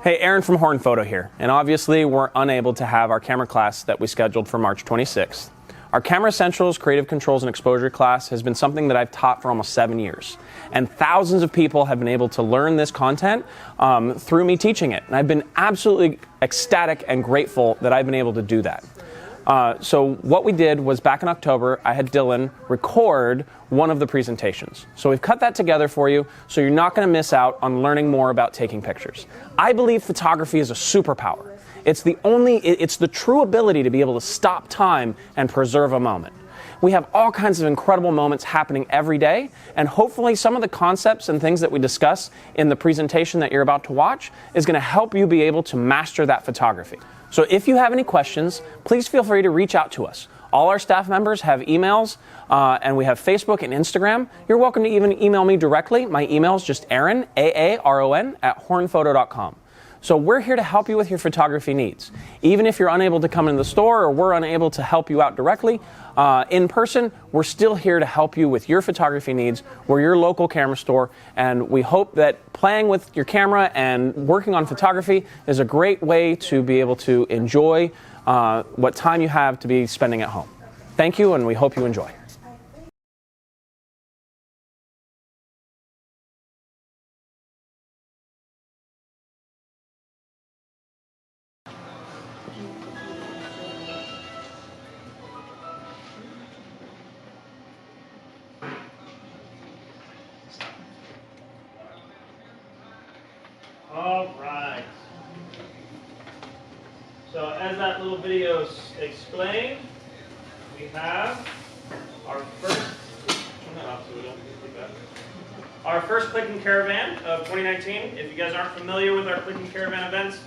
Hey, Aaron from Horn Photo here, and obviously we're unable to have our camera class that we scheduled for March 26th. Our Camera Essentials, Creative Controls, and Exposure class has been something that I've taught for almost 7 years, and thousands of people have been able to learn this content through me teaching it, and I've been absolutely ecstatic and grateful that I've been able to do that. So what we did was back in October, I had Dylan record one of the presentations. So we've cut that together for you, so you're not going to miss out on learning more about taking pictures. I believe photography is a superpower. It's the true ability to be able to stop time and preserve a moment. We have all kinds of incredible moments happening every day, and hopefully some of the concepts and things that we discuss in the presentation that you're about to watch is going to help you be able to master that photography. So if you have any questions, please feel free to reach out to us. All our staff members have emails, and we have Facebook and Instagram. You're welcome to even email me directly. My email is just Aaron, A-A-R-O-N, @hornphoto.com. So we're here to help you with your photography needs. Even if you're unable to come into the store or we're unable to help you out directly in person, we're still here to help you with your photography needs. We're your local camera store, and we hope that playing with your camera and working on photography is a great way to be able to enjoy what time you have to be spending at home. Thank you, and we hope you enjoy. All right. So as that little video explained, we have our first Clicking Caravan of 2019. If you guys aren't familiar with our Clicking Caravan events,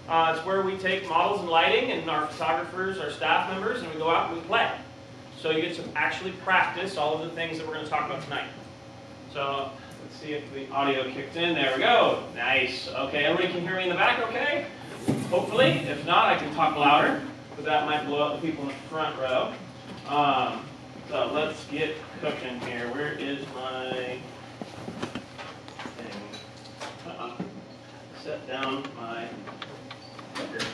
it's where we take models and lighting and our photographers, our staff members, and we go out and we play. So you get to actually practice all of the things that we're going to talk about tonight. So let's see if the audio kicked in. There we go. Nice. Okay, everybody can hear me in the back okay? Hopefully. If not, I can talk louder, but that might blow up the people in the front row. So let's get cooking here. Where is my thing? Set down my clicker.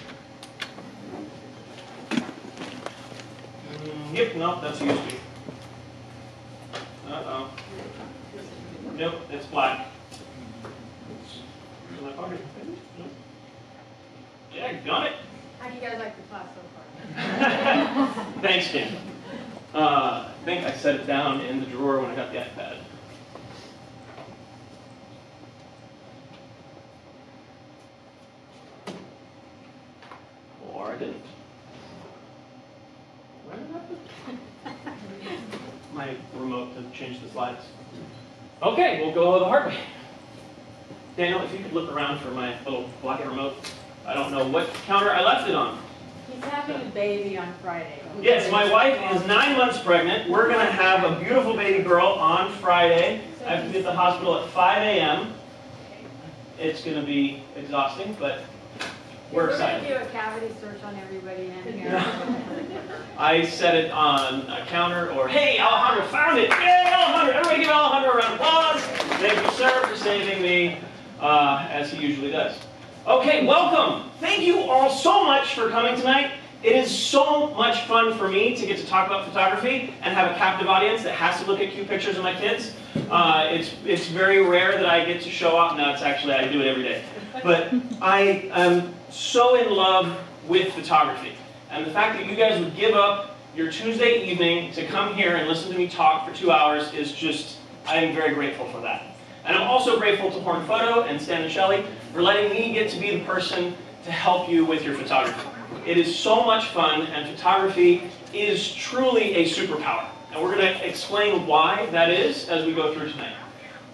Yep, nope, that's USB. Uh-oh. Nope, it's black. Is my pocket finished? Nope. Yeah, got it. How do you guys like the class so far? Thanks, Ken. I think I set it down in the drawer when I got the iPad. Or I didn't. What happened? My remote to change the slides. Okay, we'll go the hard way. Daniel, if you could look around for my little black remote. I don't know what counter I left it on. He's having a baby on Friday. Yes, my wife is 9 months pregnant. We're going to have a beautiful baby girl on Friday. I have to be at the hospital at 5 a.m. It's going to be exhausting, but we're excited. We're going to do a cavity search on everybody in here. I set it on a counter, or hey, Alejandro found it! Yay, Alejandro! Everybody give Alejandro a round of applause. Thank you, sir, for saving me, as he usually does. Okay, welcome. Thank you all so much for coming tonight. It is so much fun for me to get to talk about photography and have a captive audience that has to look at cute pictures of my kids. It's very rare that I get to show off. No, it's actually, I do it every day. But I am so in love with photography. And the fact that you guys would give up your Tuesday evening to come here and listen to me talk for 2 hours is just, I am very grateful for that. And I'm also grateful to Horn Photo and Stan and Shelley for letting me get to be the person to help you with your photography. It is so much fun, and photography is truly a superpower. And we're going to explain why that is as we go through tonight.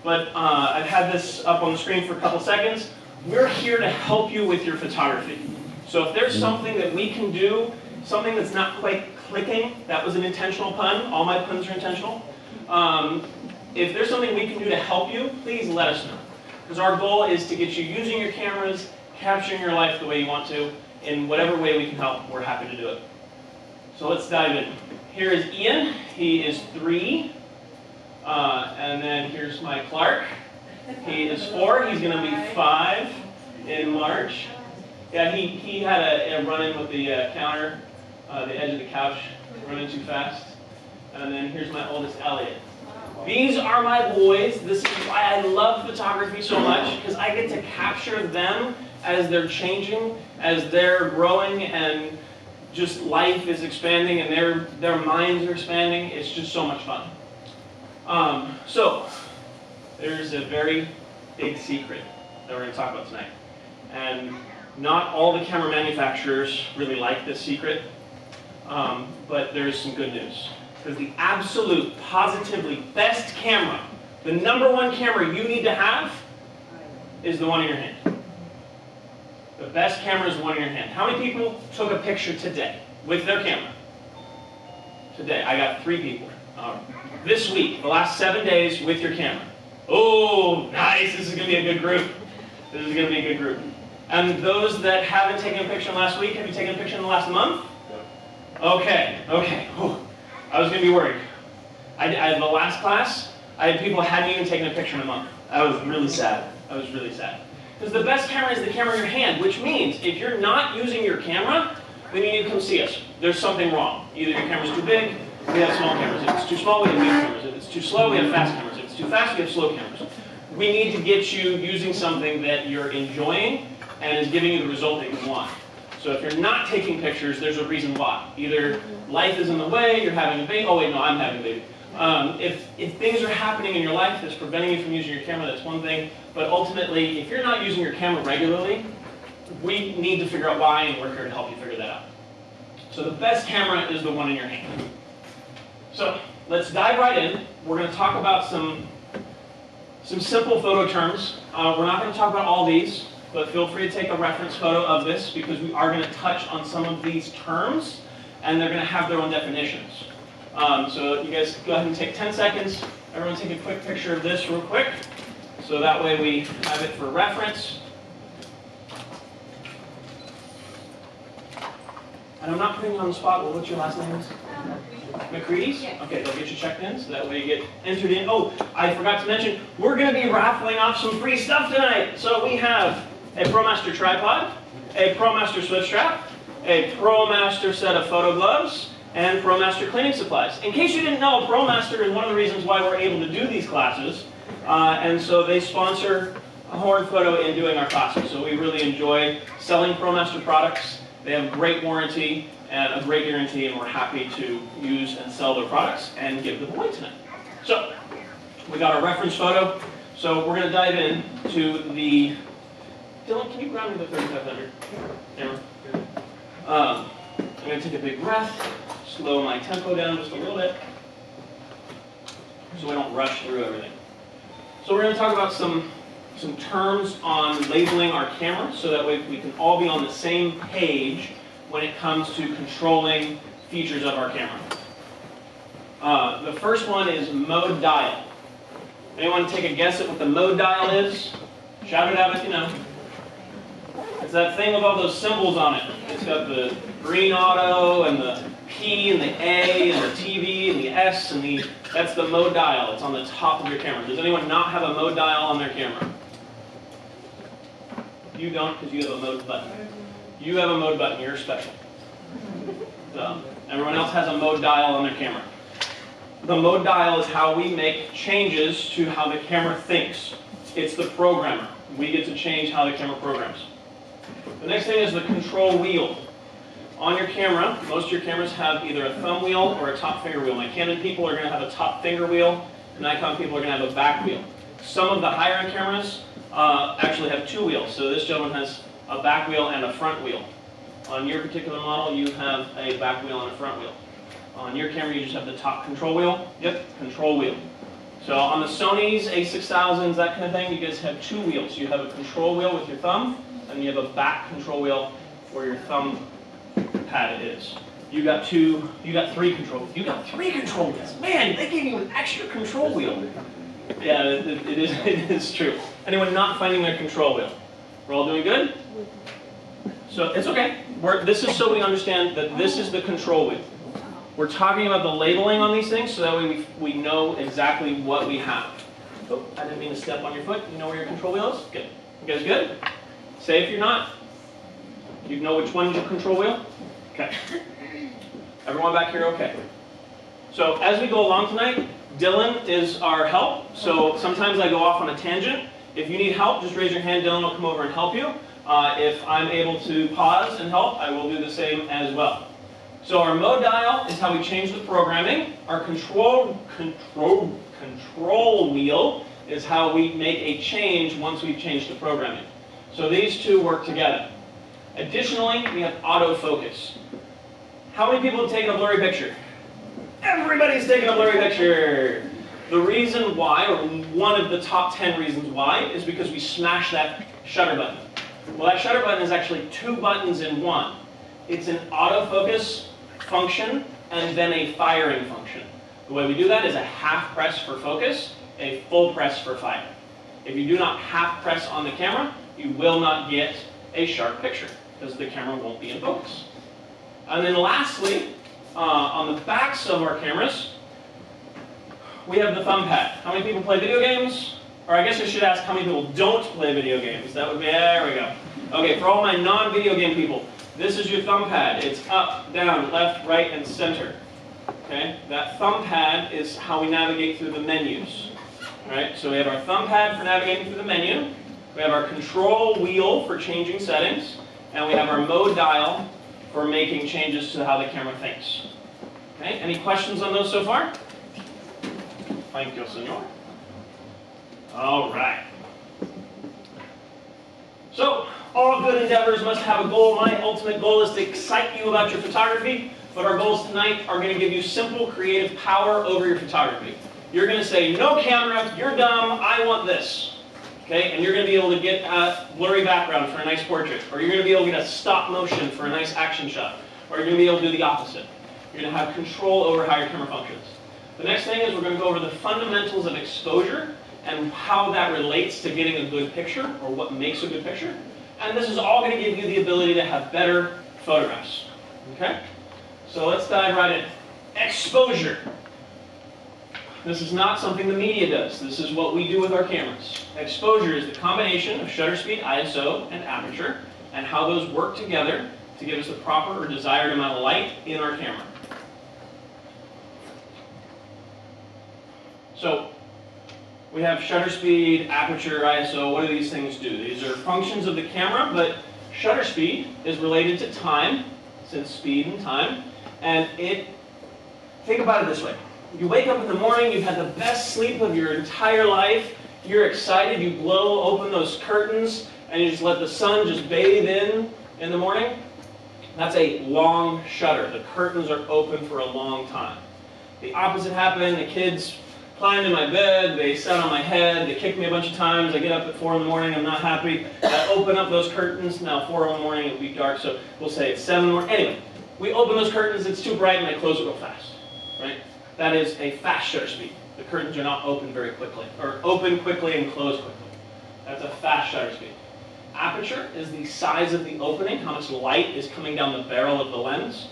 But I've had this up on the screen for a couple seconds. We're here to help you with your photography. So if there's something that we can do, something that's not quite clicking, that was an intentional pun. All my puns are intentional. If there's something we can do to help you, please let us know. Because our goal is to get you using your cameras, capturing your life the way you want to. In whatever way we can help, we're happy to do it. So let's dive in. Here is Ian. He is 3. And then here's my Clark. He is 4. He's going to be 5 in March. Yeah, he had a run-in with the counter, the edge of the couch, running too fast. And then here's my oldest, Elliot. These are my boys. This is why I love photography so much, because I get to capture them as they're changing, as they're growing, and just life is expanding, and their minds are expanding. It's just so much fun. So, there's a very big secret that we're going to talk about tonight. And not all the camera manufacturers really like this secret, but there's some good news. Because the absolute, positively best camera, the #1 camera you need to have, is the one in your hand. The best camera is the one in your hand. How many people took a picture today with their camera? Today, I got 3 people. This week, the last 7 days with your camera. Oh, nice, this is going to be a good group. This is going to be a good group. And those that haven't taken a picture in the last week, have you taken a picture in the last month? Okay. Whew. I was going to be worried. The last class, I had people who hadn't even taken a picture in a month. I was really sad. Because the best camera is the camera in your hand, which means if you're not using your camera, then you need to come see us. There's something wrong. Either your camera's too big, we have small cameras. If it's too small, we have big cameras. If it's too slow, we have fast cameras. If it's too fast, we have slow cameras. We need to get you using something that you're enjoying and is giving you the result that you want. So if you're not taking pictures, there's a reason why. Either life is in the way, you're having a baby. Oh wait, no, I'm having a baby. If things are happening in your life that's preventing you from using your camera, that's one thing. But ultimately, if you're not using your camera regularly, we need to figure out why, and we're here to help you figure that out. So the best camera is the one in your hand. So let's dive right in. We're going to talk about some simple photo terms. We're not going to talk about all these, but feel free to take a reference photo of this because we are going to touch on some of these terms, and they're going to have their own definitions. So you guys go ahead and take 10 seconds. Everyone take a quick picture of this real quick, so that way we have it for reference. And I'm not putting you on the spot. Well, what's your last name? McCready's? Yes. Okay, they'll get you checked in, so that way you get entered in. Oh, I forgot to mention, we're going to be raffling off some free stuff tonight. So we have a ProMaster tripod, a ProMaster switch strap, a ProMaster set of photo gloves, and ProMaster cleaning supplies. In case you didn't know, ProMaster is one of the reasons why we're able to do these classes. And so they sponsor Horn Photo in doing our classes. So we really enjoy selling ProMaster products. They have great warranty and a great guarantee, and we're happy to use and sell their products and give them away tonight. So we got our reference photo. So we're going to dive in to the... Dylan, can you grab me the 3500 camera? I'm going to take a big breath, slow my tempo down just a little bit, so we don't rush through everything. So we're going to talk about some terms on labeling our camera, so that way we can all be on the same page when it comes to controlling features of our camera. The first one is mode dial. Anyone take a guess at what the mode dial is? Shout it out if you know. It's that thing with all those symbols on it. It's got the green auto and the P and the A and the TV and the S and the... That's the mode dial. It's on the top of your camera. Does anyone not have a mode dial on their camera? You don't, because you have a mode button. You have a mode button. You're special. So, everyone else has a mode dial on their camera. The mode dial is how we make changes to how the camera thinks. It's the programmer. We get to change how the camera programs. The next thing is the control wheel. On your camera, most of your cameras have either a thumb wheel or a top finger wheel. My Canon people are going to have a top finger wheel. Nikon people are going to have a back wheel. Some of the higher end cameras actually have 2 wheels. So this gentleman has a back wheel and a front wheel. On your particular model, you have a back wheel and a front wheel. On your camera, you just have the top control wheel. Yep, control wheel. So on the Sony's, A6000s, that kind of thing, you guys have 2 wheels. You have a control wheel with your thumb, and you have a back control wheel where your thumb pad is. You got 3 control wheels. You got 3 control wheels. Man, they gave you an extra control wheel. Yeah, it is true. Anyone not finding their control wheel? We're all doing good? So it's okay. This is so we understand that this is the control wheel. We're talking about the labeling on these things, so that way we know exactly what we have. Oh, I didn't mean to step on your foot. You know where your control wheel is? Good. You guys good? Say if you're not. You know which one's your control wheel? Okay. Everyone back here okay? So as we go along tonight, Dylan is our help. So sometimes I go off on a tangent. If you need help, just raise your hand. Dylan will come over and help you. If I'm able to pause and help, I will do the same as well. So our mode dial is how we change the programming. Our control wheel is how we make a change once we've changed the programming. So these two work together. Additionally, we have autofocus. How many people have taken a blurry picture? Everybody's taken a blurry picture. The reason why, or one of the top 10 reasons why, is because we smashed that shutter button. Well, that shutter button is actually 2 buttons in one. It's an autofocus function and then a firing function. The way we do that is a half press for focus, a full press for fire. If you do not half press on the camera, you will not get a sharp picture because the camera won't be in focus. And then lastly, on the backs of our cameras, we have the thumb pad. How many people play video games? Or I guess I should ask how many people don't play video games. That would be, there we go. Okay, for all my non-video game people, this is your thumb pad. It's up, down, left, right, and center. Okay, that thumb pad is how we navigate through the menus. All right, so we have our thumb pad for navigating through the menu. We have our control wheel for changing settings. And we have our mode dial for making changes to how the camera thinks. Okay, any questions on those so far? Thank you, senor. All right. So, all good endeavors must have a goal. My ultimate goal is to excite you about your photography, but our goals tonight are going to give you simple creative power over your photography. You're going to say, no camera, you're dumb, I want this. Okay, and you're going to be able to get a blurry background for a nice portrait, or you're going to be able to get a stop motion for a nice action shot, or you're going to be able to do the opposite. You're going to have control over how your camera functions. The next thing is we're going to go over the fundamentals of exposure and how that relates to getting a good picture, or what makes a good picture. And this is all going to give you the ability to have better photographs. Okay? So let's dive right in. Exposure. This is not something the media does. This is what we do with our cameras. Exposure is the combination of shutter speed, ISO, and aperture, and how those work together to give us the proper or desired amount of light in our camera. So, we have shutter speed, aperture, ISO. What do these things do? These are functions of the camera, but shutter speed is related to time, since speed and time, and think about it this way. You wake up in the morning, you've had the best sleep of your entire life, you're excited, you blow open those curtains, and you just let the sun just bathe in the morning. That's a long shutter. The curtains are open for a long time. The opposite happened. The kids climbed in my bed, they sat on my head, they kicked me a bunch of times, I get up at 4 in the morning, I'm not happy. I open up those curtains, now 4 in the morning, it'll be dark, so we'll say it's 7 in the morning. Anyway, we open those curtains, it's too bright, and I close it real fast, right? That is a fast shutter speed. The curtains are not open very quickly, or open quickly and close quickly. That's a fast shutter speed. Aperture is the size of the opening, how much light is coming down the barrel of the lens,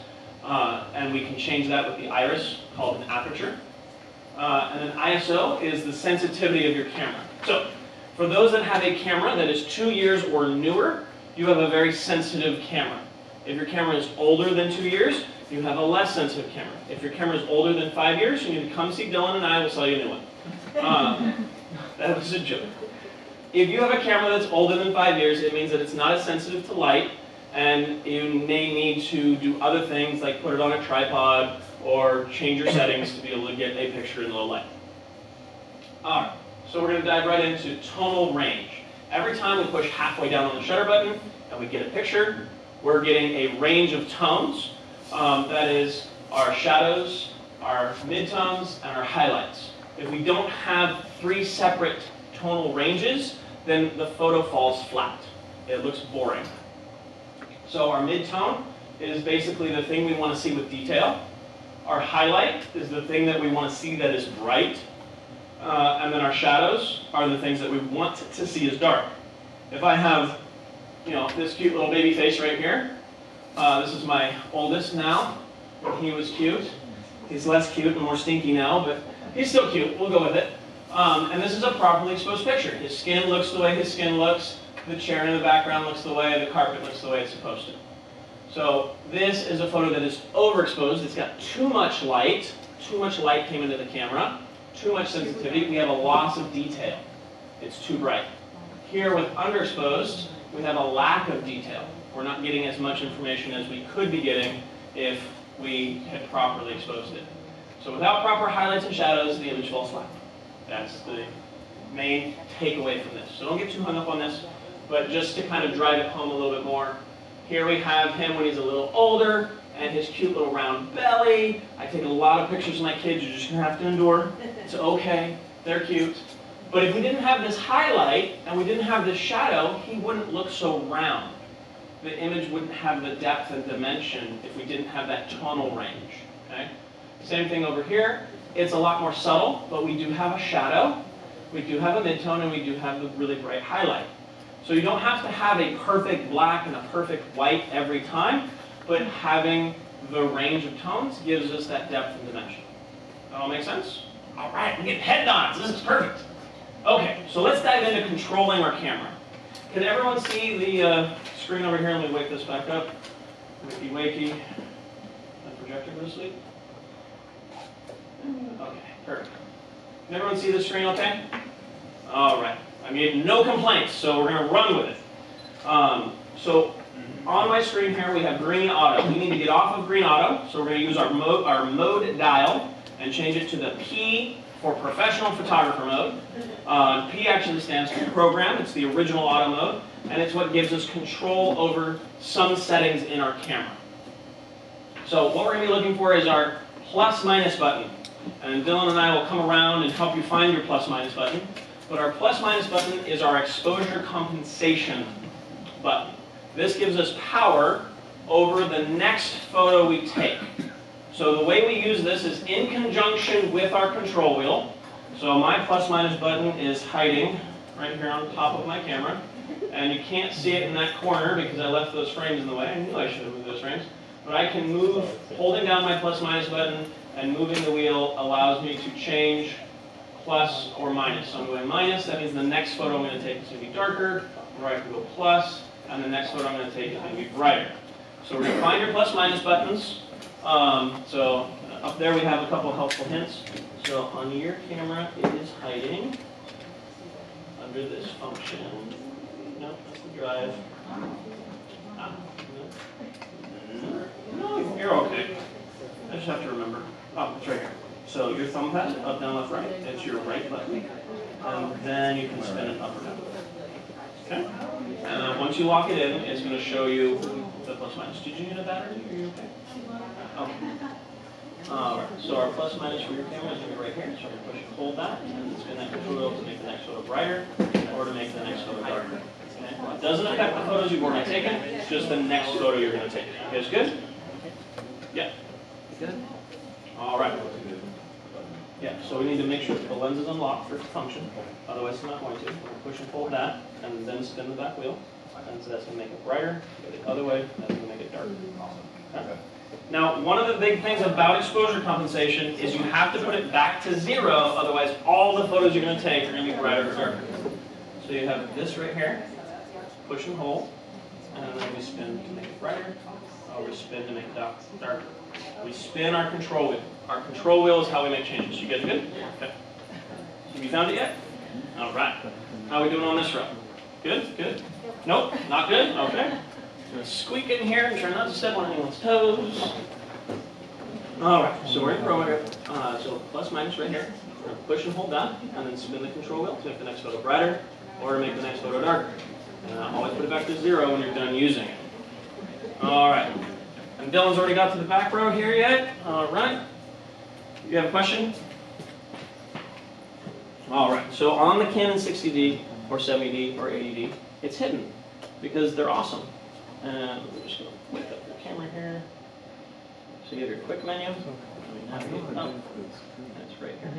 and we can change that with the iris, called an aperture. And then ISO is the sensitivity of your camera. So, for those that have a camera that is 2 years or newer, you have a very sensitive camera. If your camera is older than 2 years, you have a less sensitive camera. If your camera is older than 5 years, you need to come see Dylan and I will sell you a new one. That was a joke. If you have a camera that's older than 5 years, it means that it's not as sensitive to light, and you may need to do other things like put it on a tripod or change your settings to be able to get a picture in low light. Alright, so we're going to dive right into tonal range. Every time we push halfway down on the shutter button and we get a picture, we're getting a range of tones. That is our shadows, our midtones, and our highlights. If we don't have 3 separate tonal ranges, then the photo falls flat. It looks boring. So our midtone is basically the thing we want to see with detail. Our highlight is the thing that we want to see that is bright. And then our shadows are the things that we want to see as dark. If I have, this cute little baby face right here, this is my oldest now. When he was cute. He's less cute and more stinky now, but he's still cute. We'll go with it. And this is a properly exposed picture. His skin looks the way his skin looks. the chair in the background looks the way, the carpet looks the way it's supposed to. So this is a photo that is overexposed. It's got too much light. Too much light came into the camera. Too much sensitivity. We have a loss of detail. It's too bright. Here with underexposed, we have a lack of detail. We're not getting as much information as we could be getting if we had properly exposed it. So without proper highlights and shadows, the image falls flat. That's the main takeaway from this. So don't get too hung up on this, but just to kind of drive it home a little bit more. Here we have him when he's a little older, and his cute little round belly. I take a lot of pictures of my kids. You're just going to have to endure. It's okay. They're cute. But if we didn't have this highlight, and we didn't have this shadow, he wouldn't look so round. The image wouldn't have the depth and dimension if we didn't have that tonal range. Okay? Same thing over here. It's a lot more subtle, but we do have a shadow. We do have a midtone, and we do have the really bright highlight. So you don't have to have a perfect black and a perfect white every time, but having the range of tones gives us that depth and dimension. That all make sense? All right, we get head nods. This is perfect. Okay, so let's dive into controlling our camera. Can everyone see the screen over here? Let me wake this back up. Wakey, wakey. The projector go to sleep? Okay, perfect. Can everyone see the screen okay? All right. I made no complaints, so we're going to run with it. So on my screen here, we have green auto. We need to get off of green auto, so we're going to use our mode dial and change it to the P for professional photographer mode. P actually stands for program. It's the original auto mode, and it's what gives us control over some settings in our camera. So what we're going to be looking for is our plus minus button. And Dylan and I will come around and help you find your plus minus button. But our plus minus button is our exposure compensation button. This gives us power over the next photo we take. So the way we use this is in conjunction with our control wheel. So my plus minus button is hiding right here on top of my camera. And you can't see it in that corner because I left those frames in the way. I knew I should have moved those frames. But I can move, holding down my plus minus button and moving the wheel allows me to change plus or minus. So I'm going minus, that means the next photo I'm going to take is going to be darker, or I can go plus, and the next photo I'm going to take is going to be brighter. So we're going to find your plus minus buttons. So up there we have a couple helpful hints. So on your camera it is hiding under this function. No, that's the drive. No, you're okay. I just have to remember. Oh, it's right here. So your thumb pad, up, down, left, right. It's your right button. And then you can spin it up or down. Okay? And once you lock it in, it's going to show you the plus minus. Did you need a battery? Are you okay? Okay. Alright, so our plus minus for your camera is going to be right here. So we're going to push and hold that, and spin that control wheel to make the next photo brighter, or to make the next photo darker. Okay? Well, it doesn't affect the photos you've already taken, it's just the next photo you're going to take. You guys good? Yeah. Good? Alright. Yeah, so we need to make sure that the lens is unlocked for it to function. Otherwise it's not going to. We're going to push and hold that, and then spin the back wheel. And so that's going to make it brighter. Go the other way, that's going to make it darker. Okay? Now, one of the big things about exposure compensation is you have to put it back to 0, otherwise all the photos you're going to take are going to be brighter or darker. So you have this right here, push and hold, and then we spin to make it brighter, or we spin to make it darker. We spin our control wheel. Our control wheel is how we make changes. You guys good? Okay. Have you found it yet? All right. How are we doing on this row? Good? Good? Nope? Not good? Okay. I'm going to squeak in here and try not to step on anyone's toes. All right. So we're in pro mode. So plus minus right here. We're going to push and hold that, and then spin the control wheel to make the next photo brighter, or to make the next photo darker. Always put it back to 0 when you're done using it. All right. And Dylan's already got to the back row here yet? All right. You have a question? All right. So on the Canon 60D or 70D or 80D, it's hidden because they're awesome. And we're just going to wake up your camera here. So you have your quick menu. Let me navigate up. That's right here.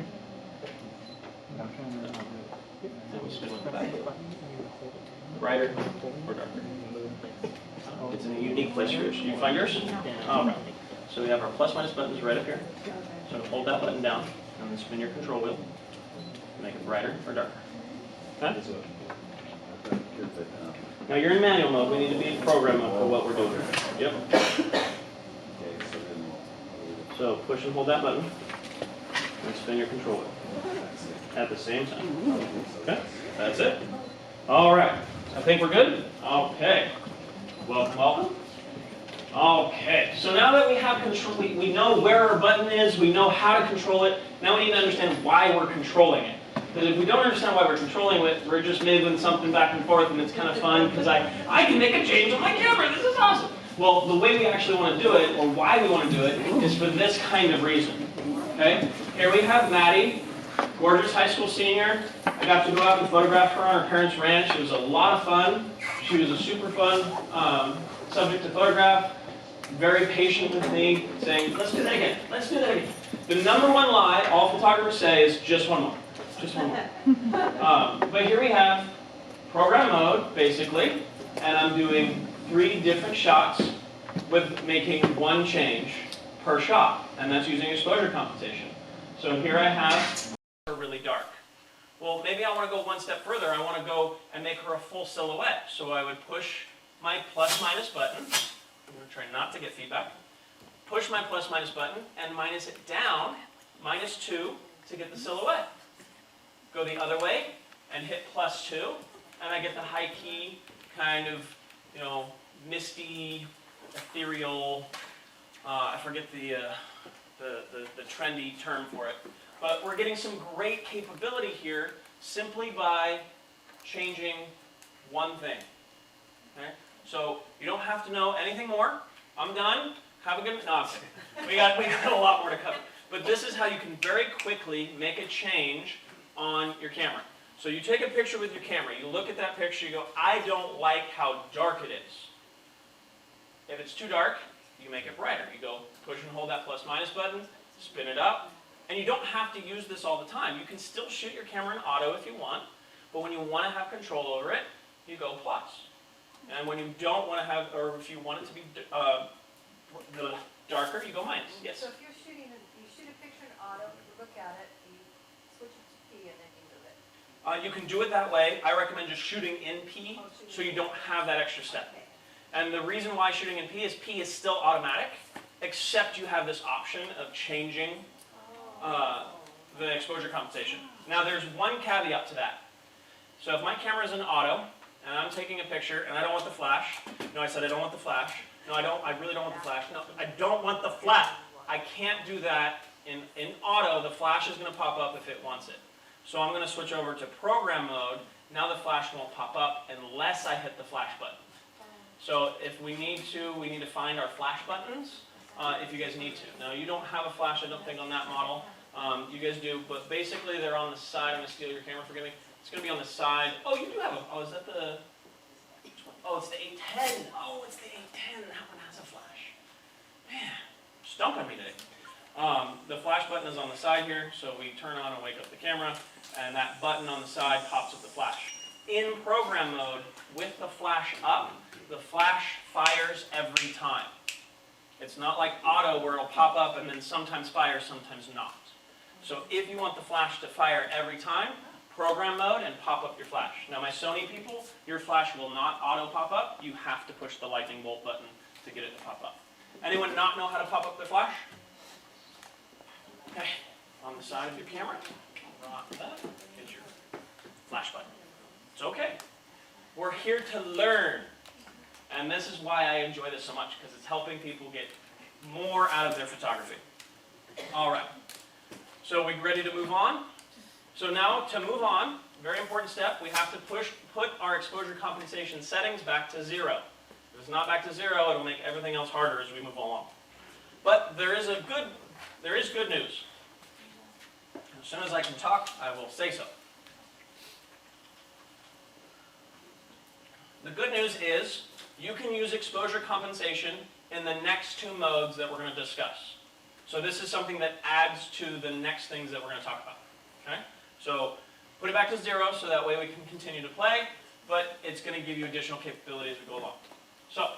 And we spin with the back. Brighter or darker. It's in a unique place for yours. You find yours? All right. So we have our plus minus buttons right up here. So hold that button down and then spin your control wheel to make it brighter or darker. Okay? Now you're in manual mode. We need to be in program mode for what we're doing. Yep. So push and hold that button and spin your controller at the same time. Okay, that's it. All right, I think we're good. Okay, welcome, welcome. Okay, so now that we have control, we know where our button is, we know how to control it. Now we need to understand why we're controlling it. Because if we don't understand why we're controlling it, we're just moving something back and forth, and it's kind of fun because I can make a change on my camera. This is awesome. Well, the way we actually want to do it, or why we want to do it, is for this kind of reason. Okay? Here we have Maddie, gorgeous high school senior. I got to go out and photograph her on her parents' ranch. It was a lot of fun. She was a super fun subject to photograph. Very patient with me, saying, let's do that again. Let's do that again. The number one lie all photographers say is just one more. Just one more. But here we have program mode, basically, and I'm doing 3 different shots with making 1 change per shot, and that's using exposure compensation. So here I have her really dark. Well, maybe I want to go one step further. I want to go and make her a full silhouette. So I would push my plus-minus button. I'm going to try not to get feedback. Push my plus-minus button and minus it down, -2, to get the silhouette. Go the other way and hit +2, and I get the high key kind of, misty, ethereal. I forget the trendy term for it, but we're getting some great capability here simply by changing one thing. Okay, so you don't have to know anything more. I'm done. Have a good. No, I'm kidding. We got a lot more to cover. But this is how you can very quickly make a change on your camera. So you take a picture with your camera, you look at that picture, you go, I don't like how dark it is. If it's too dark, you make it brighter. You go push and hold that plus-minus button, spin it up, and you don't have to use this all the time. You can still shoot your camera in auto if you want, but when you want to have control over it, you go plus. And when you don't want to have, or if you want it to be the darker, you go minus. Yes? So if you shoot a picture in auto, you look at it, you switch it to P, and then you move it. You can do it that way. I recommend just shooting in P so you don't have that extra step. Okay. And the reason why shooting in P is still automatic, except you have this option of changing the exposure compensation. Now there's one caveat to that. So if my camera is in auto, and I'm taking a picture, and I don't want the flash. No, I said I don't want the flash. No, I really don't want the flash. No, I don't want the flash. I can't do that. In auto, the flash is going to pop up if it wants it. So I'm going to switch over to program mode. Now the flash won't pop up unless I hit the flash button. So if we need to find our flash buttons if you guys need to. Now you don't have a flash, I don't think, on that model. You guys do, but basically they're on the side. I'm going to steal your camera, forgive me. It's going to be on the side. Oh, you do have a, is that the, which one? Oh, it's the 810. Oh, it's the 810. That one has a flash. Man, stumping me today. The flash button is on the side here, so we turn on and wake up the camera, and that button on the side pops up the flash. In program mode, with the flash up, the flash fires every time. It's not like auto where it'll pop up and then sometimes fire, sometimes not. So if you want the flash to fire every time, program mode and pop up your flash. Now my Sony people, your flash will not auto pop up. You have to push the lightning bolt button to get it to pop up. Anyone not know how to pop up their flash? Okay, on the side of your camera, rock that, get your flash button. It's okay. We're here to learn. And this is why I enjoy this so much, because it's helping people get more out of their photography. All right. So we ready to move on? So now to move on, very important step, we have to put our exposure compensation settings back to 0. If it's not back to 0, it'll make everything else harder as we move along. But there is good news. As soon as I can talk, I will say so. The good news is you can use exposure compensation in the next 2 modes that we're going to discuss. So this is something that adds to the next things that we're going to talk about. Okay? So put it back to 0 so that way we can continue to play, but it's going to give you additional capability as we go along. So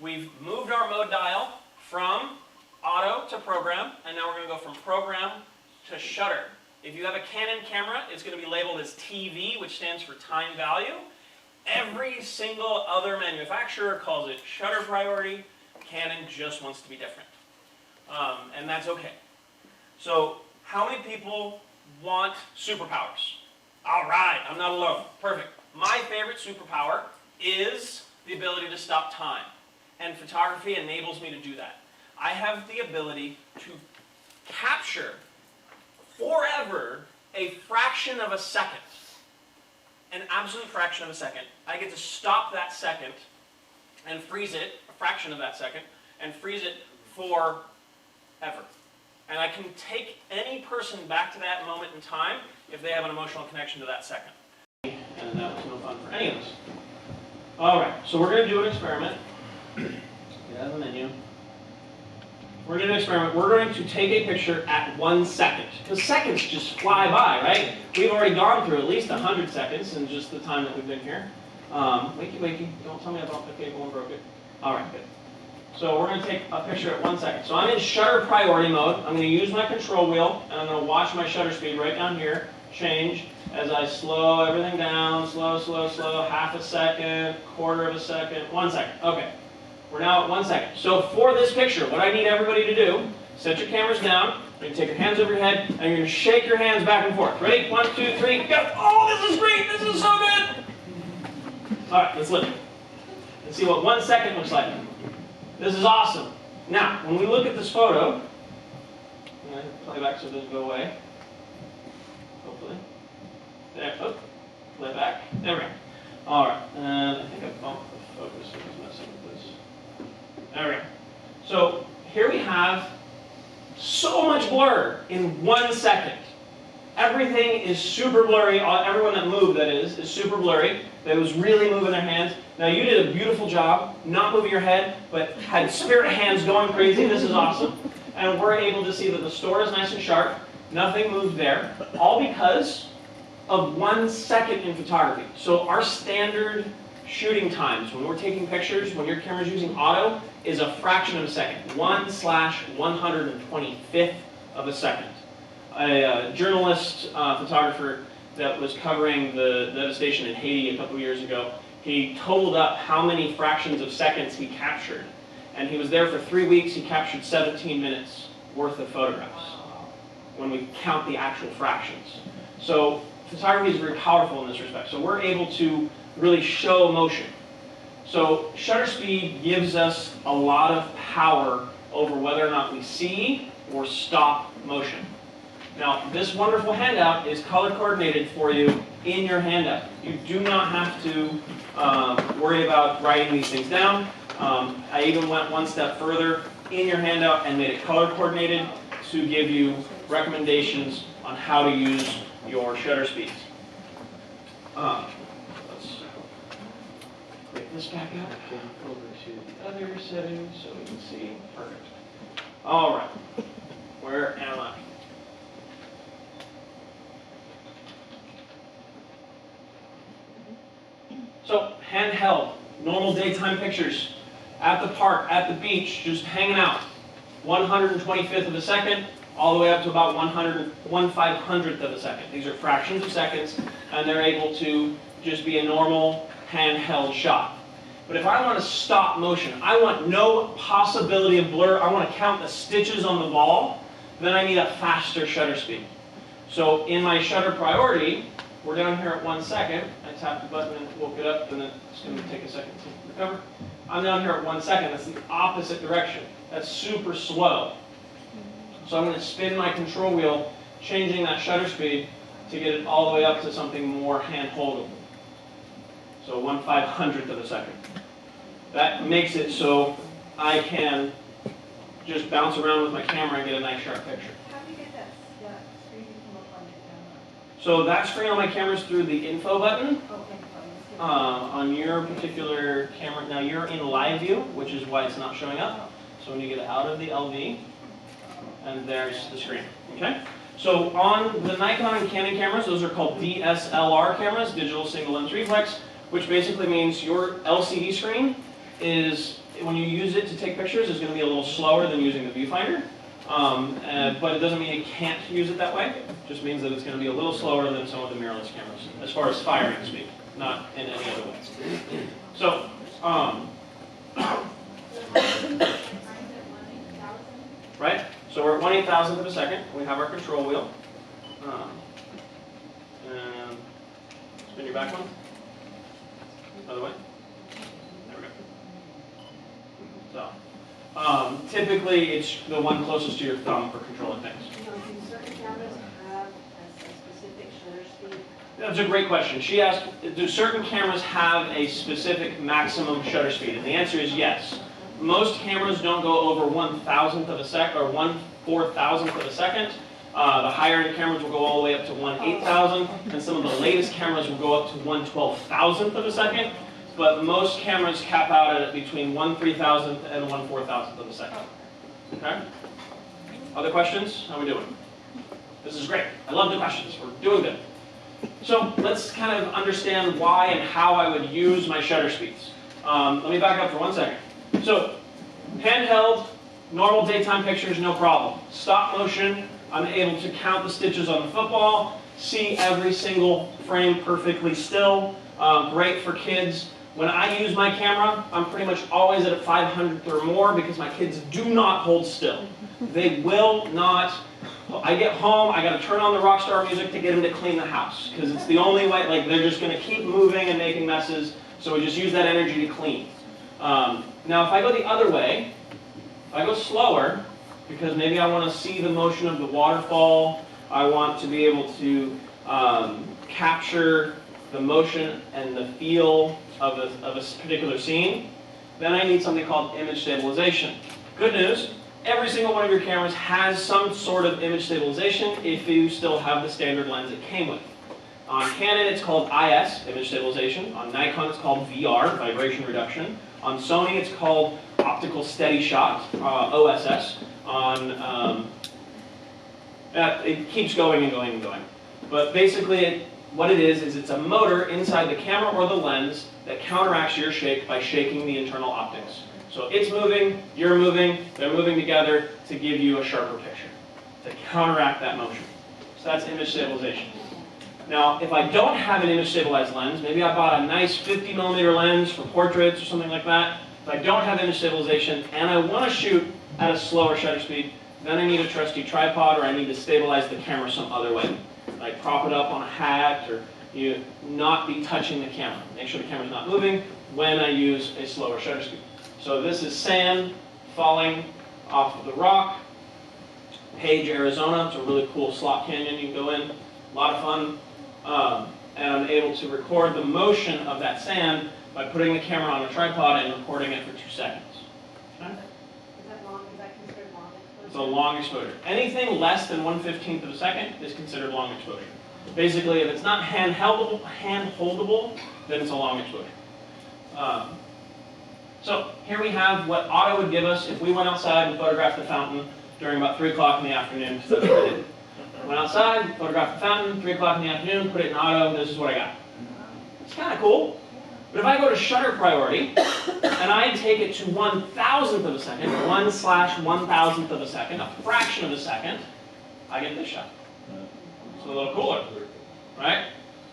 we've moved our mode dial from auto to program, and now we're going to go from program to shutter. If you have a Canon camera, it's going to be labeled as TV, which stands for time value. Every single other manufacturer calls it shutter priority. Canon just wants to be different. And that's okay. So how many people want superpowers? All right, I'm not alone. Perfect. My favorite superpower is the ability to stop time. And photography enables me to do that. I have the ability to capture forever a fraction of a second. An absolute fraction of a second. I get to stop that second and freeze it, a fraction of that second, and freeze it forever. And I can take any person back to that moment in time if they have an emotional connection to that second. And that was no fun for any of us. All right, so we're going to do an experiment. Get out of the menu. We're going to do an experiment. We're going to take a picture at 1 second. Because seconds just fly by, right? We've already gone through at least 100 seconds in just the time that we've been here. Wakey, wakey. Don't tell me I bumped the cable and broke it. All right, good. So we're going to take a picture at 1 second. So I'm in shutter priority mode. I'm going to use my control wheel, and I'm going to watch my shutter speed right down here change as I slow everything down. Slow, slow, slow. Half a second, quarter of a second, 1 second. Okay. We're now at 1 second. So for this picture, what I need everybody to do, set your cameras down, you're going to take your hands over your head, and you're going to shake your hands back and forth. Ready? 1, 2, 3, go! Oh, this is great! This is so good! All right, let's look. Let's see what 1 second looks like. This is awesome. Now, when we look at this photo, I'm going to play back so it doesn't go away. Hopefully. There, oh, play back. There we go. All right, and I think I bumped the focus. So it's messing with this. There we go. So here we have so much blur in 1 second. Everything is super blurry. Everyone that moved, that is super blurry. That was really moving their hands. Now you did a beautiful job, not moving your head, but had spirit hands going crazy. This is awesome. And we're able to see that the store is nice and sharp. Nothing moved there. All because of 1 second in photography. So our standard shooting times when we're taking pictures, when your camera's using auto, is a fraction of a second. 1/125th of a second. A journalist, photographer that was covering the devastation in Haiti a couple years ago, he totaled up how many fractions of seconds he captured. And he was there for 3 weeks. He captured 17 minutes worth of photographs when we count the actual fractions. So photography is very powerful in this respect. So we're able to really show motion. So shutter speed gives us a lot of power over whether or not we see or stop motion. Now, this wonderful handout is color coordinated for you in your handout. You do not have to worry about writing these things down. I even went one step further in your handout and made it color coordinated to give you recommendations on how to use your shutter speeds. Let's break this back up, over to the other settings so we can see. Perfect. All right, where am I? So, handheld, normal daytime pictures, at the park, at the beach, just hanging out. 1/125th of a second, all the way up to about 1/500th of a second. These are fractions of seconds, and they're able to just be a normal handheld shot. But if I want to stop motion, I want no possibility of blur, I want to count the stitches on the ball, then I need a faster shutter speed. So in my shutter priority, we're down here at 1 second. I tapped the button and woke it up, and then it's going to take a second to recover. I'm down here at 1 second. That's the opposite direction. That's super slow. So I'm going to spin my control wheel, changing that shutter speed to get it all the way up to something more hand-holdable. So 1/500th of a second. That makes it so I can just bounce around with my camera and get a nice sharp picture. How do you get that screen to come up on your camera? So that screen on my camera is through the info button. Okay, On your particular camera, now you're in live view, which is why it's not showing up. So when you get out of the LV, and there's the screen, okay? So on the Nikon and Canon cameras, those are called DSLR cameras, digital single lens reflex, which basically means your LCD screen is, when you use it to take pictures, is going to be a little slower than using the viewfinder. But it doesn't mean you can't use it that way. It just means that it's going to be a little slower than some of the mirrorless cameras, as far as firing speed. not in any other way. So, right? So we're at 1/8,000th of a second. We have our control wheel. And spin your back one. Other way. There we go. So, typically it's the one closest to your thumb for controlling things. Do certain cameras have a specific shutter speed? That's a great question. She asked, do certain cameras have a specific maximum shutter speed? And the answer is yes. Most cameras don't go over 1/1000th of a second, or 1/4000th of a second. The higher end cameras will go all the way up to 1/8000th, and some of the latest cameras will go up to 1/12,000th of a second. But most cameras cap out at between 1/3000th and 1/4000th of a second. Okay? Other questions? How are we doing? This is great. I love the questions. We're doing good. So let's kind of understand why and how I would use my shutter speeds. Let me back up for 1 second. So handheld, normal daytime pictures, no problem. Stop motion, I'm able to count the stitches on the football, see every single frame perfectly still. Great for kids. When I use my camera, I'm pretty much always at a 500th or more because my kids do not hold still. They will not. I get home, I got to turn on the rock star music to get them to clean the house because it's the only way. Like they're just going to keep moving and making messes. So we just use that energy to clean. Now, if I go the other way, if I go slower, because maybe I want to see the motion of the waterfall, I want to be able to capture the motion and the feel of a particular scene, then I need something called image stabilization. Good news, every single one of your cameras has some sort of image stabilization if you still have the standard lens it came with. On Canon, it's called IS, image stabilization. On Nikon, it's called VR, vibration reduction. On Sony, it's called optical steady shot, OSS. It keeps going and going and going. But basically, what it is it's a motor inside the camera or the lens that counteracts your shake by shaking the internal optics. So it's moving, you're moving, they're moving together to give you a sharper picture, to counteract that motion. So that's image stabilization. Now, if I don't have an image stabilized lens, maybe I bought a nice 50mm lens for portraits or something like that. If I don't have image stabilization and I want to shoot at a slower shutter speed, then I need a trusty tripod or I need to stabilize the camera some other way. Like prop it up on a hat or not be touching the camera. Make sure the camera's not moving when I use a slower shutter speed. So this is sand falling off of the rock. Page, Arizona. It's a really cool slot canyon you can go in. A lot of fun. And I'm able to record the motion of that sand by putting the camera on a tripod and recording it for 2 seconds. Okay? Is that long? Is that considered long exposure? It's a long exposure. Anything less than 1/15th of a second is considered long exposure. Basically, if it's not hand-holdable, then it's a long exposure. So here we have what auto would give us if we went outside and photographed the fountain during about 3 o'clock in the afternoon. So that's what I did. Went outside, photographed the fountain, 3 o'clock in the afternoon, put it in auto, this is what I got. It's kind of cool. But if I go to shutter priority, and I take it to 1/1000th of a second, 1/1000th of a second, a fraction of a second, I get this shot. It's a little cooler, right?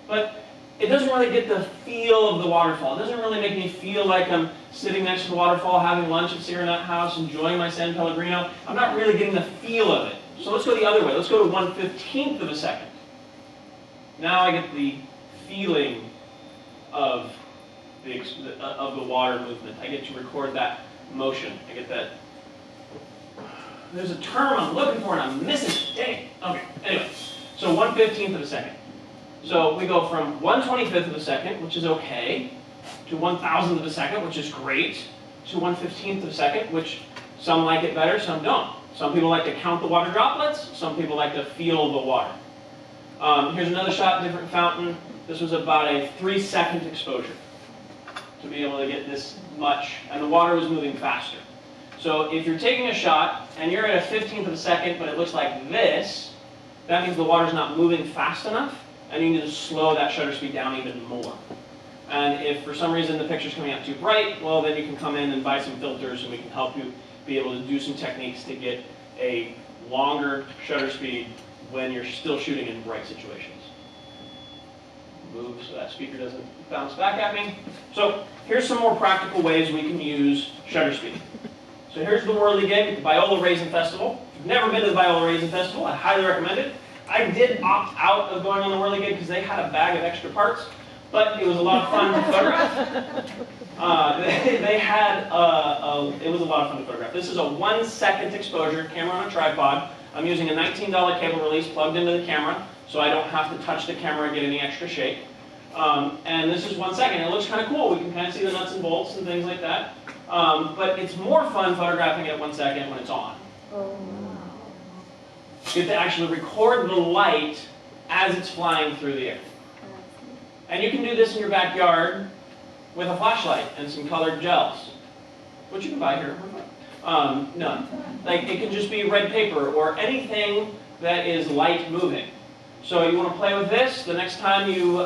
But it doesn't really get the feel of the waterfall. It doesn't really make me feel like I'm sitting next to the waterfall, having lunch at Sierra Nut House, enjoying my San Pellegrino. I'm not really getting the feel of it. So let's go the other way. Let's go to 1/15th of a second. Now I get the feeling of the water movement. I get to record that motion. I get that. There's a term I'm looking for and I'm missing it. Dang. Okay. Anyway, so 1/15th of a second. So we go from 1/25th of a second, which is okay, to 1/1000th of a second, which is great, to 1/15th of a second, which some like it better, some don't. Some people like to count the water droplets. Some people like to feel the water. Here's another shot, different fountain. This was about a 3-second exposure to be able to get this much, and the water was moving faster. So if you're taking a shot and you're at a 15th of a second, but it looks like this, that means the water's not moving fast enough, and you need to slow that shutter speed down even more. And if for some reason the picture's coming out too bright, well then you can come in and buy some filters and we can help you be able to do some techniques to get a longer shutter speed when you're still shooting in bright situations. move so that speaker doesn't bounce back at me. So here's some more practical ways we can use shutter speed. So here's the Whirly Gig, the Biola Raisin Festival. If you've never been to the Biola Raisin Festival, I highly recommend it. I did opt out of going on the Whirly Gig because they had a bag of extra parts, but it was a lot of fun to photograph. It was a lot of fun to photograph. This is a 1-second exposure, camera on a tripod. I'm using a $19 cable release plugged into the camera, so I don't have to touch the camera and get any extra shake. And this is 1 second. It looks kind of cool. We can kind of see the nuts and bolts and things like that. But it's more fun photographing it at 1 second when it's on. You get to actually record the light as it's flying through the air. And you can do this in your backyard with a flashlight and some colored gels, which you can buy here. No, like it can just be red paper or anything that is light moving. So you want to play with this. The next time you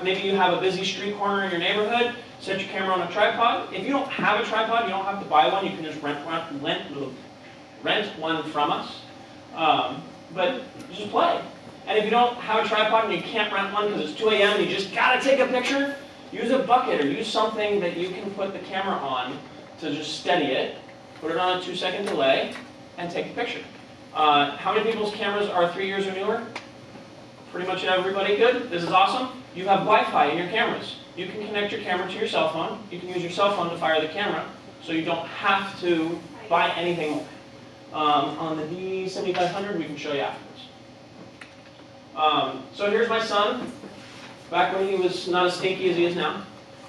maybe you have a busy street corner in your neighborhood, set your camera on a tripod. If you don't have a tripod, you don't have to buy one. You can just rent one from us. But just play. And if you don't have a tripod and you can't rent one because it's 2 a.m. and you just gotta take a picture, use a bucket or use something that you can put the camera on to just steady it. Put it on a 2-second delay and take a picture. How many people's cameras are 3 years or newer? Pretty much everybody. Good. This is awesome. You have Wi-Fi in your cameras. You can connect your camera to your cell phone. You can use your cell phone to fire the camera, so you don't have to buy anything more. On the D7500, we can show you afterwards. So here's my son, back when he was not as stinky as he is now.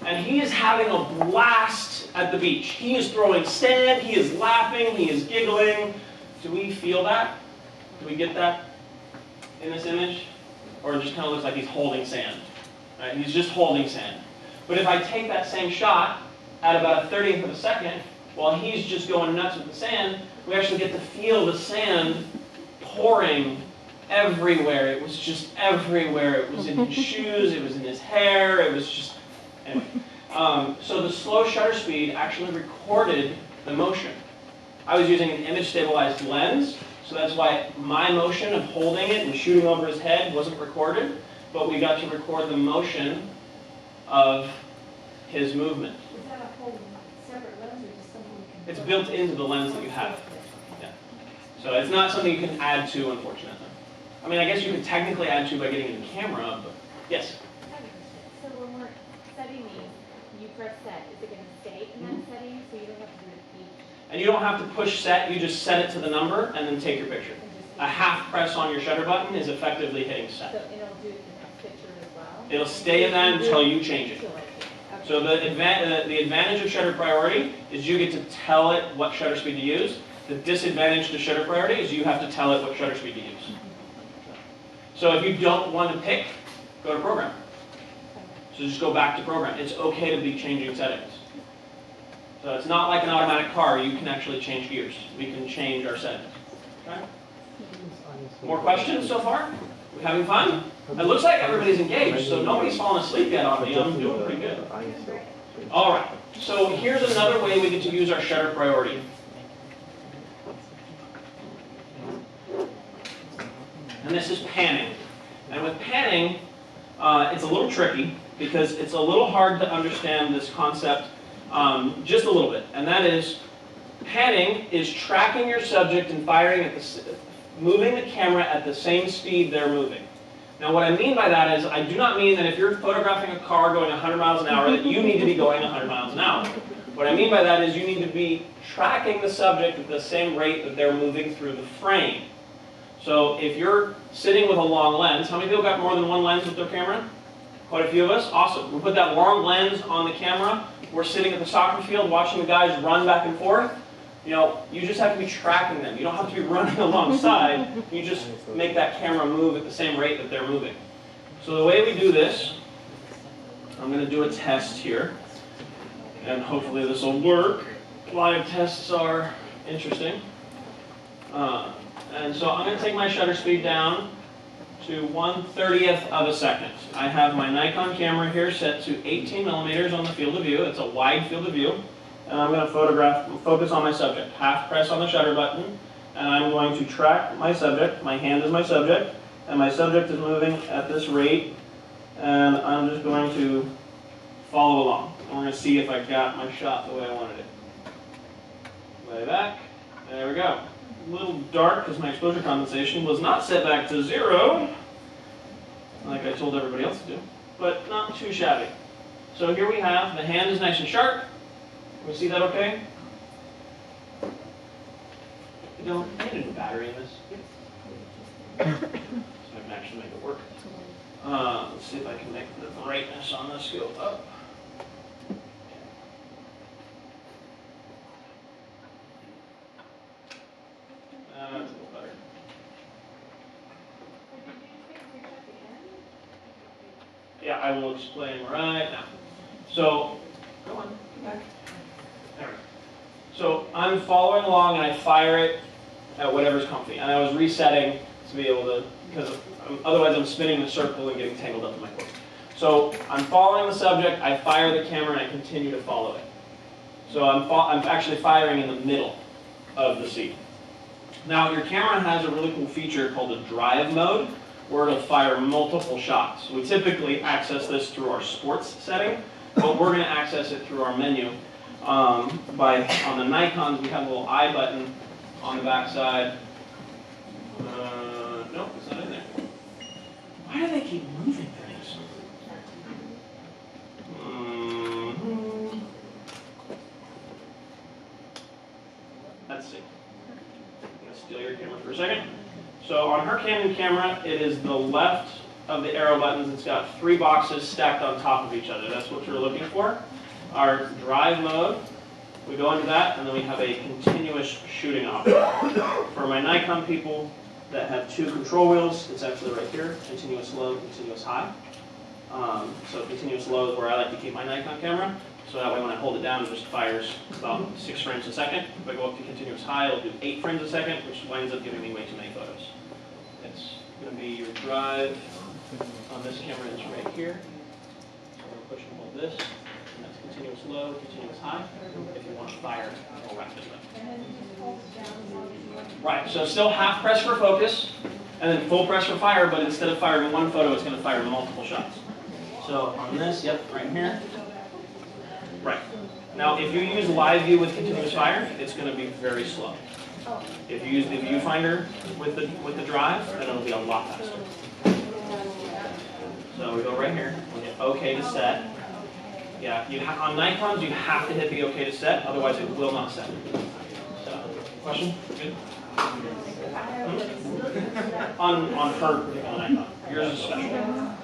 And he is having a blast at the beach. He is throwing sand, he is laughing, he is giggling. Do we feel that? Do we get that in this image? Or it just kind of looks like he's holding sand. Right? He's just holding sand. But if I take that same shot at about a 30th of a second, while he's just going nuts with the sand, we actually get to feel the sand pouring everywhere. It was just everywhere. It was in his shoes, it was in his hair, it was just... Anyway. So the slow shutter speed actually recorded the motion. I was using an image stabilized lens, so that's why my motion of holding it and shooting over his head wasn't recorded, but we got to record the motion of his movement. Is that a whole separate lens or just something you can... It's built into the lens that you have. Yeah. So it's not something you can add to, unfortunately. I mean, I guess you could technically add to by getting in the camera, but yes? So when we're setting these, you press set, is it going to stay in that setting so you don't have to do it each? And you don't have to push set, you just set it to the number and then take your picture. A half press on your shutter button is effectively hitting set. So it'll do the next picture as well? It'll stay in that until you change it. Okay. So the advantage of shutter priority is you get to tell it what shutter speed to use. The disadvantage to shutter priority is you have to tell it what shutter speed to use. So if you don't want to pick, go to program. So just go back to program. It's okay to be changing settings. So it's not like an automatic car. You can actually change gears. We can change our settings. Okay? More questions so far? We having fun? It looks like everybody's engaged, so nobody's fallen asleep yet on me. I'm doing pretty good. All right. So here's another way we get to use our shutter priority. And this is panning. And with panning, it's a little tricky because it's a little hard to understand this concept just a little bit. And that is, panning is tracking your subject and firing at moving the camera at the same speed they're moving. Now what I mean by that is, I do not mean that if you're photographing a car going 100 miles an hour that you need to be going 100 miles an hour. What I mean by that is you need to be tracking the subject at the same rate that they're moving through the frame. So if you're sitting with a long lens, how many people got more than one lens with their camera? Quite a few of us. Awesome. We put that long lens on the camera. We're sitting at the soccer field watching the guys run back and forth. You know, you just have to be tracking them. You don't have to be running alongside. You just make that camera move at the same rate that they're moving. So the way we do this, I'm going to do a test here. And hopefully this will work. Live tests are interesting. And so I'm going to take my shutter speed down to 1/30th of a second. I have my Nikon camera here set to 18 millimeters on the field of view. It's a wide field of view. And I'm going to focus on my subject. Half press on the shutter button. And I'm going to track my subject. My hand is my subject. And my subject is moving at this rate And I'm just going to follow along. And we're going to see if I got my shot the way I wanted it. Way back. There we go. A little dark because my exposure compensation was not set back to 0, like I told everybody else to do, but not too shabby. So here we have, the hand is nice and sharp. Can we see that okay? You know, I need a new battery in this. So I can actually make it work. Let's see if I can make the brightness on this go up. That's a little better. Yeah, I will explain right now. So, go on, come back. There we go. So I'm following along and I fire it at whatever's comfy. And I was resetting to be able to, because otherwise I'm spinning the circle and getting tangled up in my cord. So I'm following the subject, I fire the camera and I continue to follow it. So I'm actually firing in the middle of the seat. Now your camera has a really cool feature called a drive mode, where it'll fire multiple shots. We typically access this through our sports setting, but we're going to access it through our menu. On the Nikons, we have a little I button on the back side. Nope, it's not in there. Why do they keep moving things? Let's see. I'm going to steal your camera for a second. So on her Canon camera, it is the left of the arrow buttons. It's got 3 boxes stacked on top of each other. That's what you're looking for. Our drive mode, we go into that, and then we have a continuous shooting option. For my Nikon people that have 2 control wheels, it's actually right here, continuous low, continuous high. So continuous low is where I like to keep my Nikon camera. So that way when I hold it down, it just fires about 6 frames a second. If I go up to continuous high, it'll do 8 frames a second, which winds up giving me way too many photos. It's going to be your drive on this camera is right here. So I'm going to push and hold this. And that's continuous low, continuous high, if you want to fire more rapidly. Right, so still half press for focus, and then full press for fire, but instead of firing one photo, it's going to fire multiple shots. So on this, yep, right here. Right. Now, if you use live view with continuous fire, it's going to be very slow. If you use the viewfinder with the drive, then it'll be a lot faster. So we go right here. We hit OK to set. Yeah, on Nikons you have to hit the OK to set, otherwise it will not set. So, question? Good. On her particular Nikon, yours is special.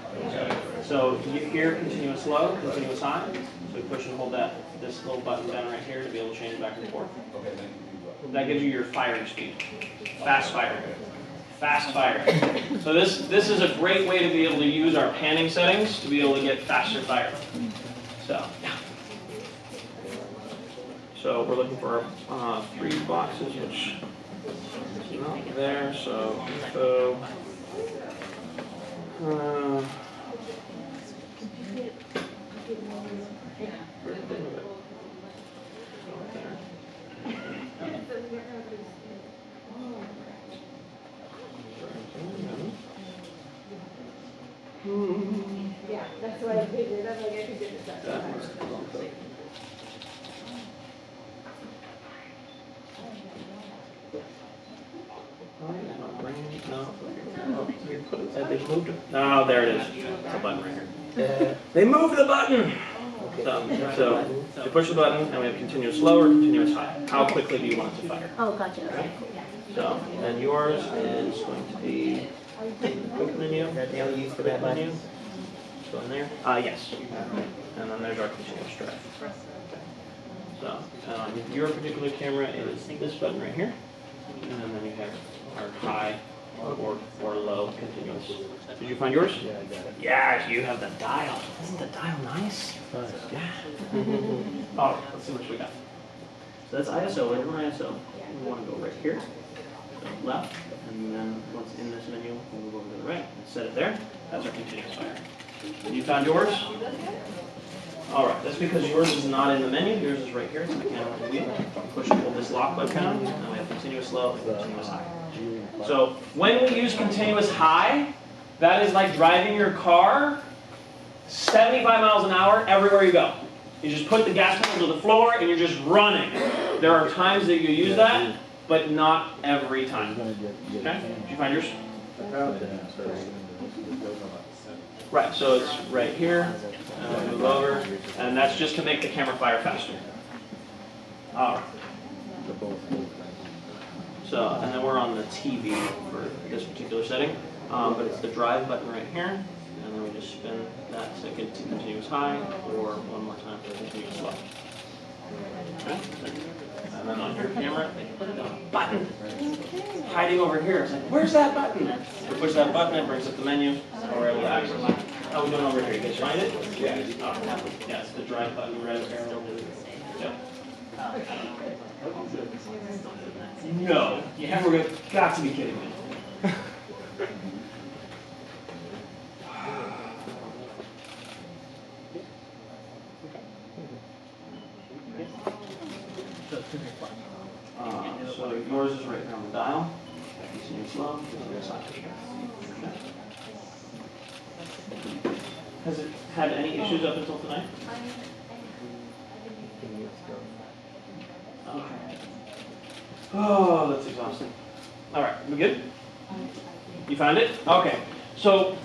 So here, continuous low, continuous high. So we push and hold this little button down right here to be able to change back and forth. That gives you your firing speed. Fast firing. Fast firing. So this is a great way to be able to use our panning settings to be able to get faster firing. So, yeah. So we're looking for 3 boxes, which is not there. So Yeah, that's what I figured. I'm like, I could get this up. They moved it. Oh, there it is. It's a button right here. They moved the button! So you push the button, and we have continuous low or continuous high. How quickly do you want it to fire? Oh, gotcha. Okay. So then yours is going to be quick menu. Is that the only use for that Menu. button? Go in there. Yes. And then there's our continuous drive. So your particular camera is this button right here. And then you have our high or low continuous. Did you find yours? Yeah, I got it. Yeah, you have the dial. Isn't the dial nice? Yeah. Oh, let's see what we got. So that's ISO. We're doing ISO. We want to go right here. So left. And then once in this menu, we'll move over to the right and set it there. That's our continuous fire. You found yours? All right, that's because yours is not in the menu. Yours is right here. It's the camera with the wheel. Push and hold this lock button down, and we have continuous low and continuous high. So when we use continuous high, that is like driving your car 75 miles an hour everywhere you go. You just put the gas pedal to the floor and you're just running. There are times that you use that, but not every time. Okay? Did you find yours? Right, so it's right here, and we'll move over, and that's just to make the camera fire faster. All right. So, and then we're on the TV for this particular setting, but it's the drive button right here, and then we just spin that so it gets to continuous high, or one more time for continuous low. Okay? And then on your camera, they put it on a button. It's hiding over here. It's like, where's that button? We push that button, it brings up the menu, and we're able to access it. How are we doing over here? You guys find it? Yeah. Yeah, it's the drive button right there. Yep. No, you have got to be kidding me. So yours is right here on the dial. Continue slow. Has it had any issues up until tonight? Okay. Oh, that's exhausting. All right, we good? You found it? Okay. So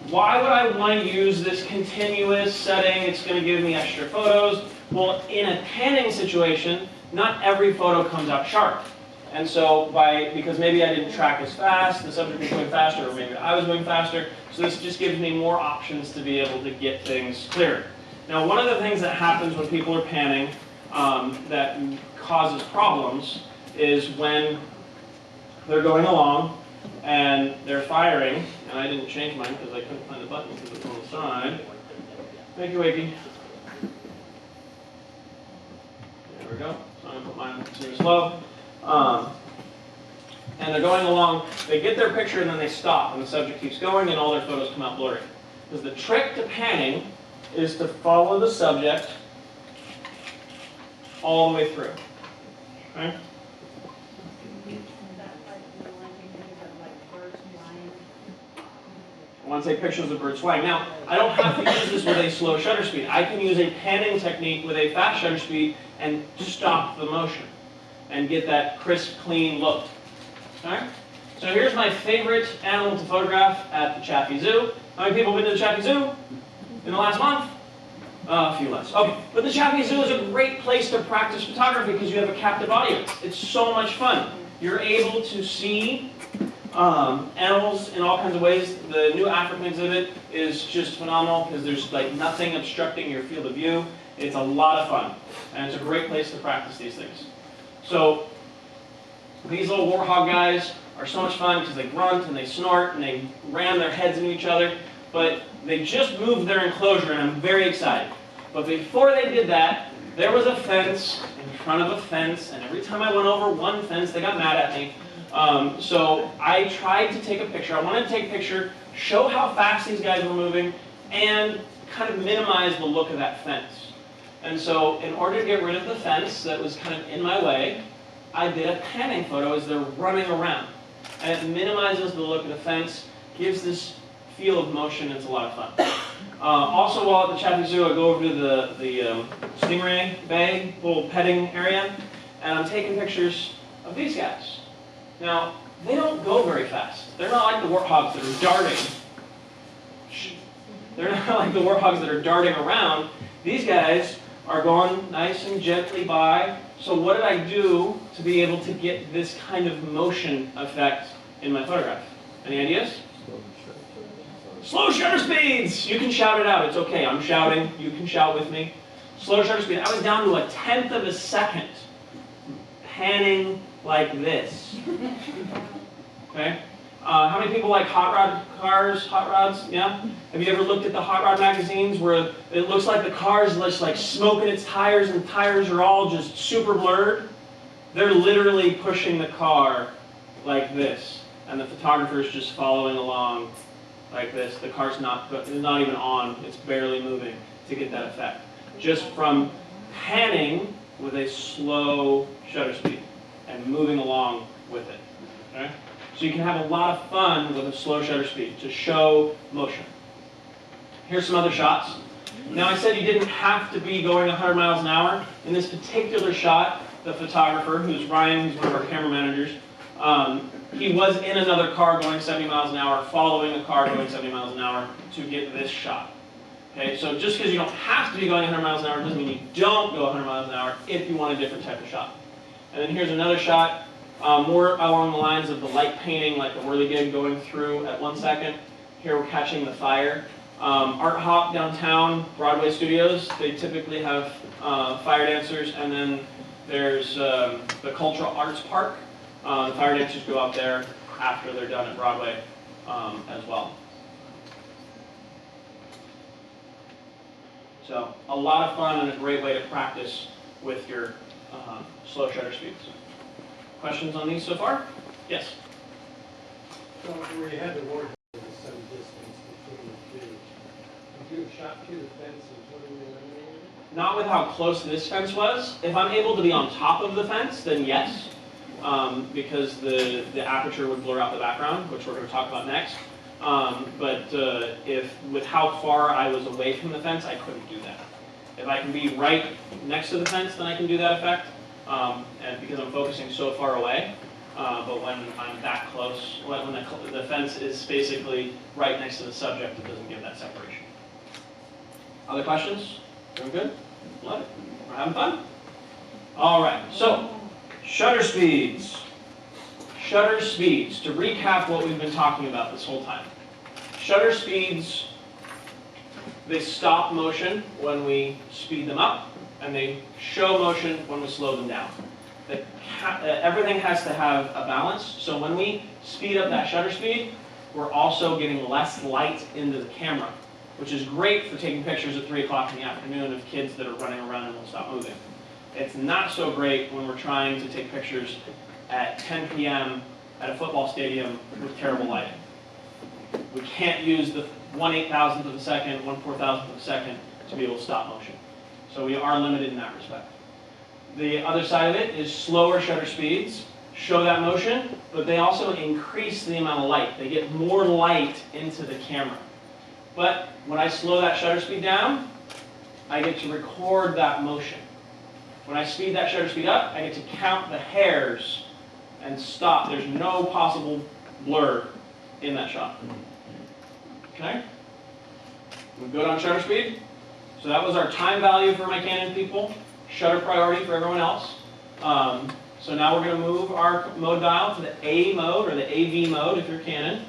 why would I want to use this continuous setting? It's going to give me extra photos. Well, in a panning situation, not every photo comes out sharp. And so because maybe I didn't track as fast, the subject was going faster, or maybe I was going faster, so this just gives me more options to be able to get things clearer. Now, one of the things that happens when people are panning that causes problems is when they're going along and they're firing, and I didn't change mine because I couldn't find the button because it's on the side. Wakey, wakey. There we go. So I'm going to put mine super slow. And they're going along, they get their picture and then they stop, and the subject keeps going and all their photos come out blurry. Because the trick to panning is to follow the subject all the way through. Okay? I want to take pictures of birds flying. Now, I don't have to use this with a slow shutter speed. I can use a panning technique with a fast shutter speed and stop the motion and get that crisp, clean look. Okay? So here's my favorite animal to photograph at the Chaffee Zoo. How many people have been to the Chaffee Zoo in the last month? A few less. Okay, but the Chaffee Zoo is a great place to practice photography because you have a captive audience. It's so much fun. You're able to see animals in all kinds of ways. The new African exhibit is just phenomenal because there's like nothing obstructing your field of view. It's a lot of fun, and it's a great place to practice these things. So these little warthog guys are so much fun because they grunt and they snort and they ram their heads into each other, but they just moved their enclosure and I'm very excited. But before they did that, there was a fence in front of a fence, and every time I went over one fence, they got mad at me. So I tried to take a picture. I wanted to take a picture, show how fast these guys were moving, and kind of minimize the look of that fence. And so in order to get rid of the fence that was kind of in my way, I did a panning photo as they're running around. And it minimizes the look of the fence, gives this feel of motion, it's a lot of fun. Also, while at the Chaffee Zoo, I go over to the Stingray Bay, little petting area, and I'm taking pictures of these guys. Now, they don't go very fast. They're not like the warthogs that are darting. They're not like the warthogs that are darting around. These guys are going nice and gently by. So what did I do to be able to get this kind of motion effect in my photograph? Any ideas? Slow shutter speeds! You can shout it out. It's okay. I'm shouting. You can shout with me. Slow shutter speed. I was down to 1/10 of a second panning like this. Okay? How many people like hot rod cars, hot rods? Yeah? Have you ever looked at the hot rod magazines where it looks like the car is just like smoking its tires and the tires are all just super blurred? They're literally pushing the car like this, and the photographer is just following along like this. The car's not even on, it's barely moving to get that effect. Just from panning with a slow shutter speed and moving along with it. Okay? So you can have a lot of fun with a slow shutter speed to show motion. Here's some other shots. Now I said you didn't have to be going 100 miles an hour. In this particular shot, the photographer, who's Ryan, who's one of our camera managers, he was in another car going 70 miles an hour, following a car going 70 miles an hour to get this shot. Okay, so just because you don't have to be going 100 miles an hour doesn't mean you don't go 100 miles an hour if you want a different type of shot. And then here's another shot, more along the lines of the light painting, like the whirligig going through at 1 second. Here we're catching the fire. Art Hop downtown, Broadway Studios, they typically have fire dancers, and then there's the Cultural Arts Park. The fire dancers go out there after they're done at Broadway as well. So a lot of fun and a great way to practice with your slow shutter speeds. Questions on these so far? Yes? So where you had the ward with some distance between the two, if you have shot through the fence and totally eliminated it? Not with how close this fence was. If I'm able to be on top of the fence, then yes, because the aperture would blur out the background, which we're going to talk about next. But if with how far I was away from the fence, I couldn't do that. If I can be right next to the fence, then I can do that effect, and because I'm focusing so far away. But when I'm that close, when the fence is basically right next to the subject, it doesn't give that separation. Other questions? Doing good? Love it. We're having fun? All right, so shutter speeds. Shutter speeds, to recap what we've been talking about this whole time. Shutter speeds, they stop motion when we speed them up, and they show motion when we slow them down. Everything has to have a balance, so when we speed up that shutter speed, we're also getting less light into the camera, which is great for taking pictures at 3 o'clock in the afternoon of kids that are running around and won't stop moving. It's not so great when we're trying to take pictures at 10 p.m. at a football stadium with terrible lighting. We can't use the 1/8,000th of a second, 1/4,000th of a second to be able to stop motion. So we are limited in that respect. The other side of it is slower shutter speeds show that motion, but they also increase the amount of light. They get more light into the camera. But when I slow that shutter speed down, I get to record that motion. When I speed that shutter speed up, I get to count the hairs and stop. There's no possible blur in that shot. Okay? We're good on shutter speed. So that was our time value for my Canon people, shutter priority for everyone else. So now we're going to move our mode dial to the A mode, or the AV mode if you're Canon.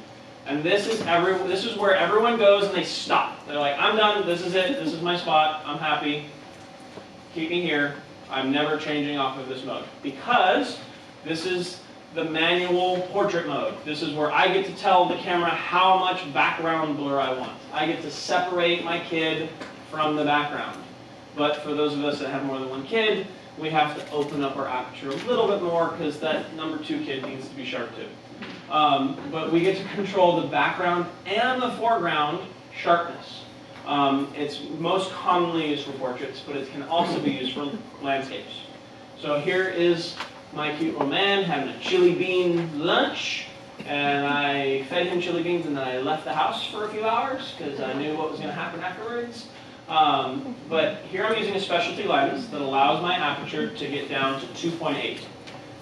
And this is where everyone goes and they stop. They're like, I'm done, this is it, this is my spot, I'm happy, keep me here. I'm never changing off of this mode. Because this is the manual portrait mode. This is where I get to tell the camera how much background blur I want. I get to separate my kid from the background. But for those of us that have more than one kid, we have to open up our aperture a little bit more because that number 2 kid needs to be sharp too. But we get to control the background and the foreground sharpness. It's most commonly used for portraits, but it can also be used for landscapes. So here is my cute little man having a chili bean lunch, and I fed him chili beans and then I left the house for a few hours because I knew what was going to happen afterwards. But here I'm using a specialty lens that allows my aperture to get down to 2.8.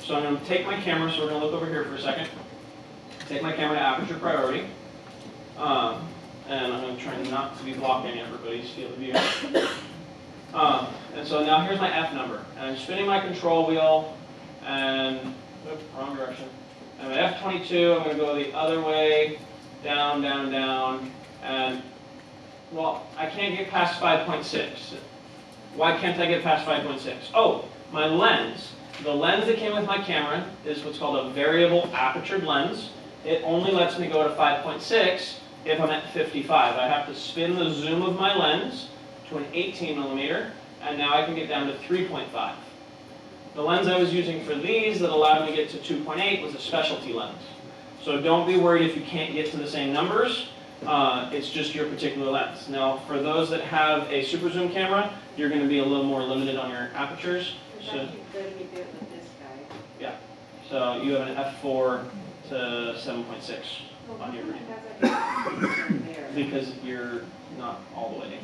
So I'm going to take my camera, so we're going to look over here for a second. Take my camera to Aperture Priority. And I'm going to try not to be blocking everybody's field of view. And so now here's my F number. And I'm spinning my control wheel, and, oops, wrong direction. And at F22, I'm going to go the other way, down, down, down, and, well, I can't get past 5.6. Why can't I get past 5.6? Oh, my lens. The lens that came with my camera is what's called a variable apertured lens. It only lets me go to 5.6 if I'm at 55. I have to spin the zoom of my lens to an 18 millimeter, and now I can get down to 3.5. The lens I was using for these that allowed me to get to 2.8 was a specialty lens. So don't be worried if you can't get to the same numbers. It's just your particular lens. Now, for those that have a super zoom camera, you're going to be a little more limited on your apertures. So, Going to be good with this guy. yeah. So you have an f4 to 7.6 on your reading. There. because you're not all the way.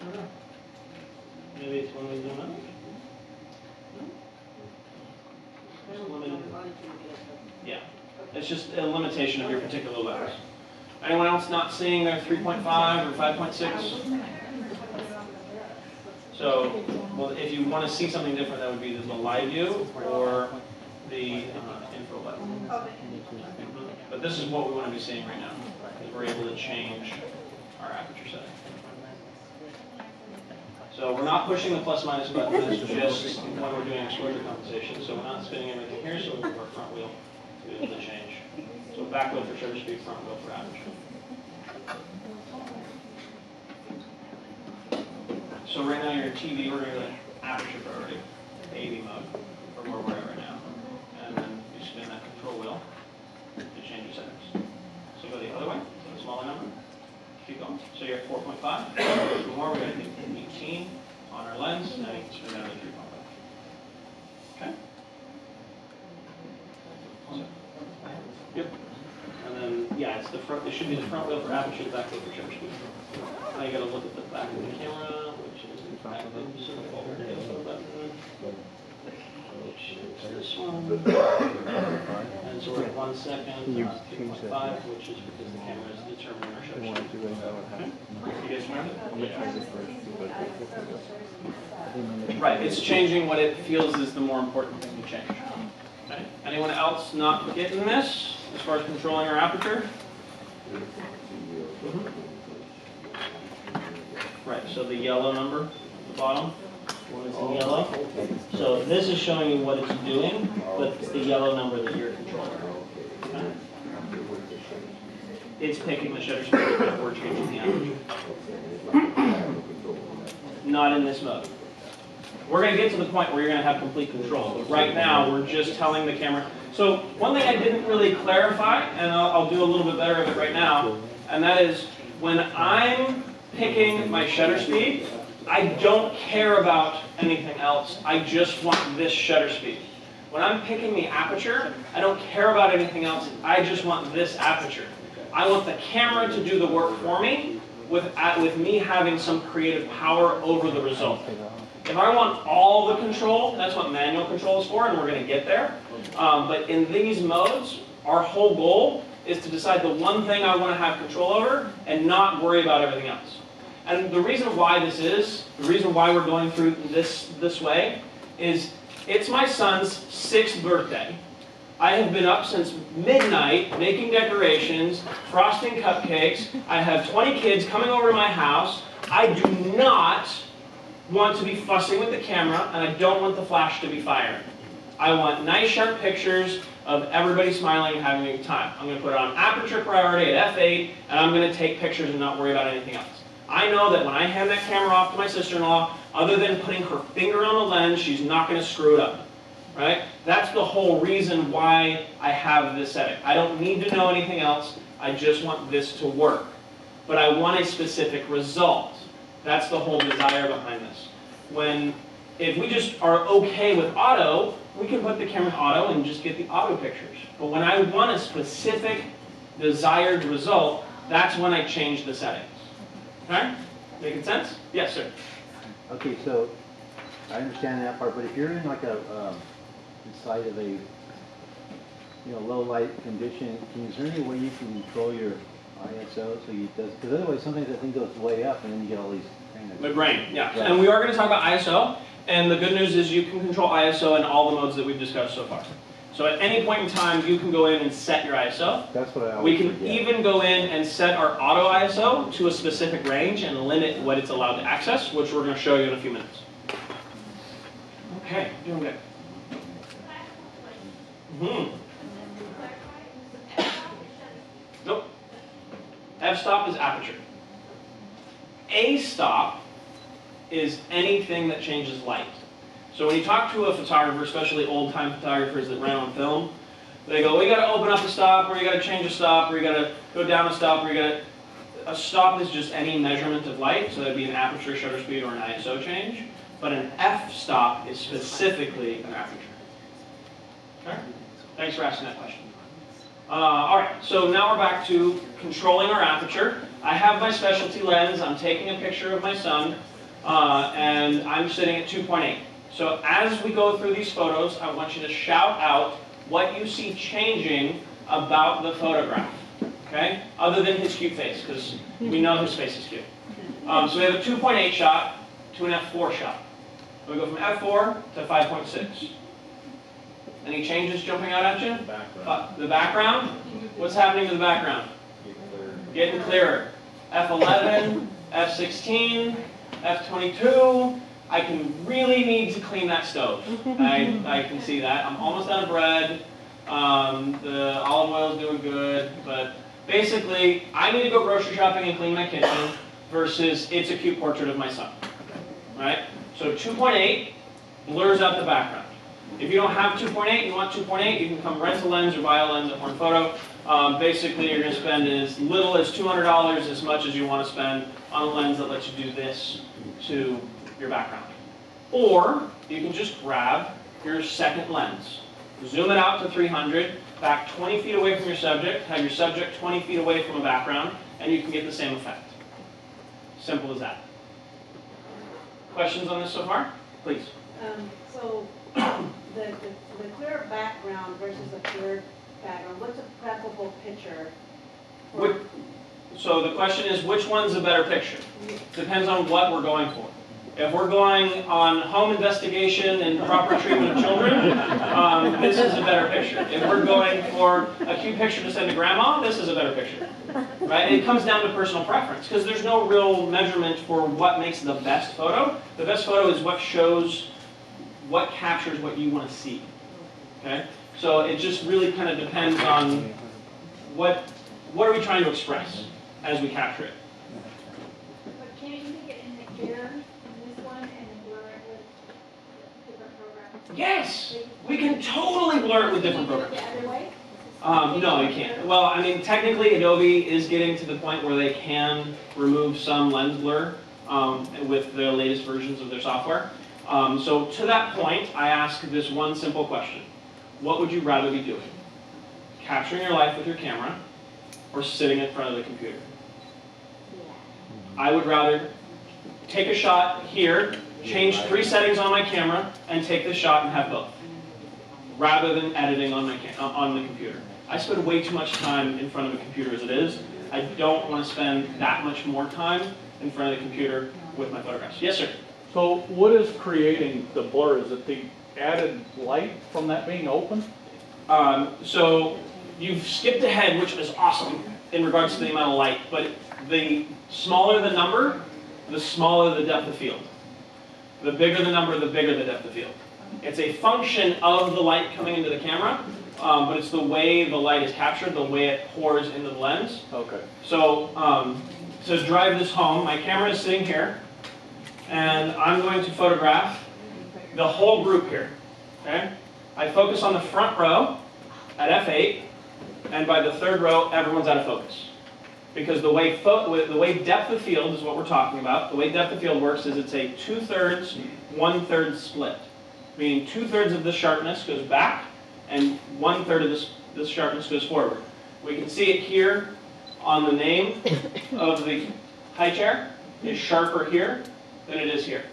I don't know. Maybe it's when we zoom out. Yeah, it's just a limitation of your particular lens. Anyone else not seeing their 3.5 or 5.6? So, well, if you want to see something different, that would be the live view or the infrared lens. But this is what we want to be seeing right now, because we're able to change our aperture setting. So we're not pushing the plus minus button, it's just when we're doing exposure compensation. So we're not spinning everything here, so we move our front wheel to be able to change. So back wheel for shutter speed, front wheel for aperture. So right now your TV, we're going to go to aperture priority, AV mode, for where we're at right now. And then you spin that control wheel to change your settings. So go the other way, so the smaller number. Keep going. So you're at 4.5. For more, we're going to hit 18 on our lens. Now you can spin down to 3.5. Okay? Yep. And then, yeah, it's the front. It should be the front wheel for aperture, the back wheel for shutter speed. Now you got to look at the back of the camera, which is in fact so the forward tilt button. Which is this one. And so we're at 1 second, 3.5, which is because the camera is determining our shutter speed. Okay. You guys remember? Right, it's changing what it feels is the more important thing to change. Okay. Anyone else not getting this as far as controlling our aperture? Right, so the yellow number at the bottom, one is in yellow. So this is showing you what it's doing, but it's the yellow number that you're controlling. Okay. It's picking the shutter speed that we're changing the aperture. Not in this mode. We're going to get to the point where you're going to have complete control. But right now, we're just telling the camera. So one thing I didn't really clarify, and I'll do a little bit better of it right now, and that is when I'm picking my shutter speed, I don't care about anything else. I just want this shutter speed. When I'm picking the aperture, I don't care about anything else. I just want this aperture. I want the camera to do the work for me with me having some creative power over the result. If I want all the control, that's what manual control is for, and we're going to get there. But in these modes, our whole goal is to decide the one thing I want to have control over and not worry about everything else. And the reason why this is, the reason why we're going through this way, is it's my son's 6th birthday. I have been up since midnight making decorations, frosting cupcakes. I have 20 kids coming over to my house. I do not want to be fussing with the camera, and I don't want the flash to be firing. I want nice, sharp pictures of everybody smiling and having a good time. I'm going to put it on Aperture Priority at f8, and I'm going to take pictures and not worry about anything else. I know that when I hand that camera off to my sister-in-law, other than putting her finger on the lens, she's not going to screw it up. Right? That's the whole reason why I have this setting. I don't need to know anything else. I just want this to work. But I want a specific result. That's the whole desire behind this. If we just are okay with auto, we can put the camera in auto and just get the auto pictures. But when I want a specific desired result, that's when I change the settings. Okay? Making sense? Yes, sir. Okay, so I understand that part, but if you're in like inside of a low light condition, is there any way you can control your ISO so you does? Because otherwise, sometimes that thing goes way up, and then you get all these. The grain, yeah. And we are going to talk about ISO, and the good news is you can control ISO in all the modes that we've discussed so far. So at any point in time, you can go in and set your ISO. That's what I always We can even go in and set our auto ISO to a specific range and limit what it's allowed to access, which we're going to show you in a few minutes. Okay, doing good. Nope. F-stop is aperture. A-stop is anything that changes light. So when you talk to a photographer, especially old-time photographers that ran on film, they go, we got to open up a stop, or you got to change a stop, or you got to go down a stop, or you got to... A stop is just any measurement of light, so that'd be an aperture, shutter speed, or an ISO change. But an f-stop is specifically an aperture. Okay? Thanks for asking that question. All right, so now we're back to controlling our aperture. I have my specialty lens. I'm taking a picture of my son, and I'm sitting at 2.8. So as we go through these photos, I want you to shout out what you see changing about the photograph, okay? Other than his cute face, because we know his face is cute. So we have a 2.8 shot to an f4 shot. We go from f4 to 5.6. Any changes jumping out at you? The background? What's happening to the background? Getting clearer. F11, F16, F22. I can really need to clean that stove. I can see that. I'm almost out of bread. The olive oil is doing good. But basically, I need to go grocery shopping and clean my kitchen versus it's a cute portrait of my son. Right? So 2.8 blurs out the background. If you don't have 2.8, you want 2.8, you can come rent a lens or buy a lens at Horn Photo. Basically, you're going to spend as little as $200, as much as you want to spend on a lens that lets you do this to your background. Or you can just grab your second lens. Zoom it out to 300, back 20 feet away from your subject, have your subject 20 feet away from a background, and you can get the same effect. Simple as that. Questions on this so far? Please. So the clear background versus a clear background, what's a preferable picture? So the question is, which one's a better picture? Depends on what we're going for. If we're going on home investigation and proper treatment of children, this is a better picture. If we're going for a cute picture to send to grandma, this is a better picture. Right? It comes down to personal preference, because there's no real measurement for what makes the best photo. The best photo is what shows, what captures what you want to see. Okay? So it just really kind of depends on what are we trying to express as we capture it. But can you make it in the clear in this one and then blur it with different programs? Yes! We can totally blur it with different Can you do programs. it the other way? No, you can't. Well, I mean, technically Adobe is getting to the point where they can remove some lens blur with the latest versions of their software. So to that point, I ask this one simple question. What would you rather be doing? Capturing your life with your camera or sitting in front of the computer? I would rather take a shot here, change 3 settings on my camera, and take the shot and have both, rather than editing on the computer. I spend way too much time in front of a computer as it is. I don't want to spend that much more time in front of the computer with my photographs. Yes, sir? So what is creating the blur? Is it the added light from that being open? So you've skipped ahead, which is awesome in regards to the amount of light, but the smaller the number, the smaller the depth of field. The bigger the number, the bigger the depth of field. It's a function of the light coming into the camera, but it's the way the light is captured, the way it pours into the lens. Okay. So to drive this home, my camera is sitting here, and I'm going to photograph the whole group here. Okay? I focus on the front row at f8, and by the third row, everyone's out of focus. Because the way depth of field is what we're talking about. The way depth of field works is it's a 2/3, 1/3 split. Meaning 2/3 of the sharpness goes back, and 1/3 of this sharpness goes forward. We can see it here on the name of the high chair. It's sharper here than it is here.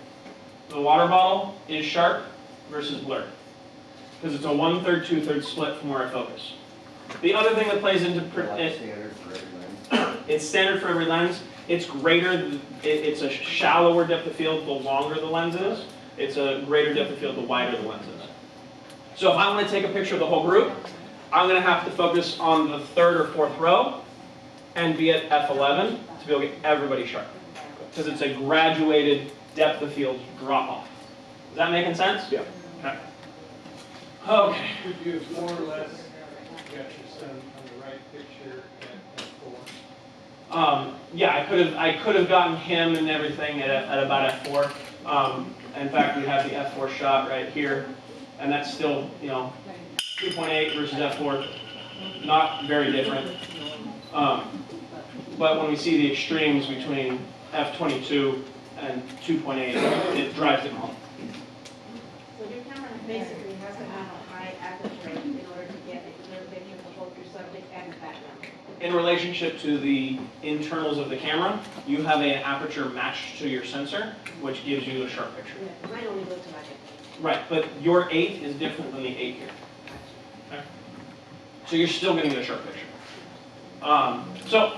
The water bottle is sharp versus blurred, because it's a 1/3, 2/3 split from where I focus. The other thing that plays into it's standard for every lens. It's greater. It's a shallower depth of field the longer the lens is. It's a greater depth of field the wider the lens is. So if I want to take a picture of the whole group, I'm going to have to focus on the 3rd or 4th row and be at f11 to be able to get everybody sharp, because it's a graduated depth of field drop off. Is that making sense? Yeah. Okay. Okay. Could you have more or less got your son on the right picture at f4? Yeah, I could have gotten him and everything at about f4. In fact, we have the f4 shot right here, and that's still 2.8 versus f4, not very different. But when we see the extremes between f22 and 2.8, it drives it home. So your camera basically has to have a high aperture in order to get a clear picture of both your subject In relationship to the internals of the camera, you have an aperture matched to your sensor, which gives you a sharp picture. Yeah, mine only goes to like Right, but your 8 is different than the 8 here. Okay? So you're still going to get a sharp picture. So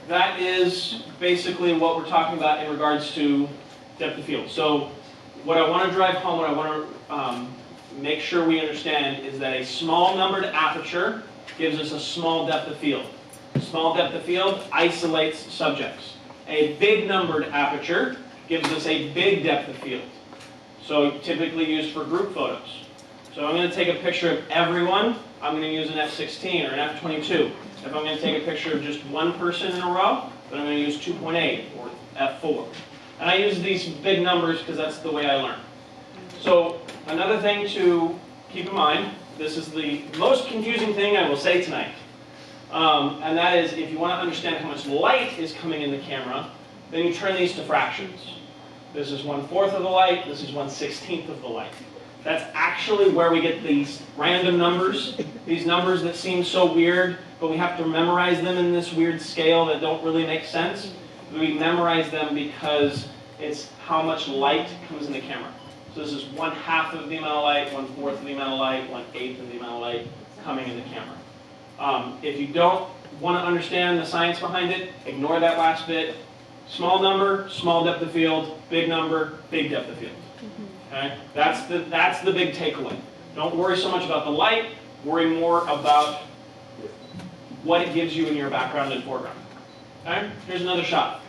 that is basically what we're talking about in regards to depth of field. So what I want to drive home, what I want to make sure we understand is that a small numbered aperture gives us a small depth of field. Small depth of field isolates subjects. A big numbered aperture gives us a big depth of field. So typically used for group photos. So I'm going to take a picture of everyone. I'm going to use an f16 or an f22. If I'm going to take a picture of just one person in a row, then I'm going to use 2.8 or f4. And I use these big numbers because that's the way I learn. So another thing to keep in mind, this is the most confusing thing I will say tonight. And that is, if you want to understand how much light is coming in the camera, then you turn these to fractions. This is 1/4 of the light, this is 1/16 of the light. That's actually where we get these random numbers, these numbers that seem so weird, but we have to memorize them in this weird scale that don't really make sense. We memorize them because it's how much light comes in the camera. So this is 1/2 of the amount of light, 1/4 of the amount of light, 1/8 of the amount of light coming in the camera. If you don't want to understand the science behind it, ignore that last bit. Small number, small depth of field. Big number, big depth of field. Okay? That's the big takeaway. Don't worry so much about the light. Worry more about what it gives you in your background and foreground. Okay? Here's another shot.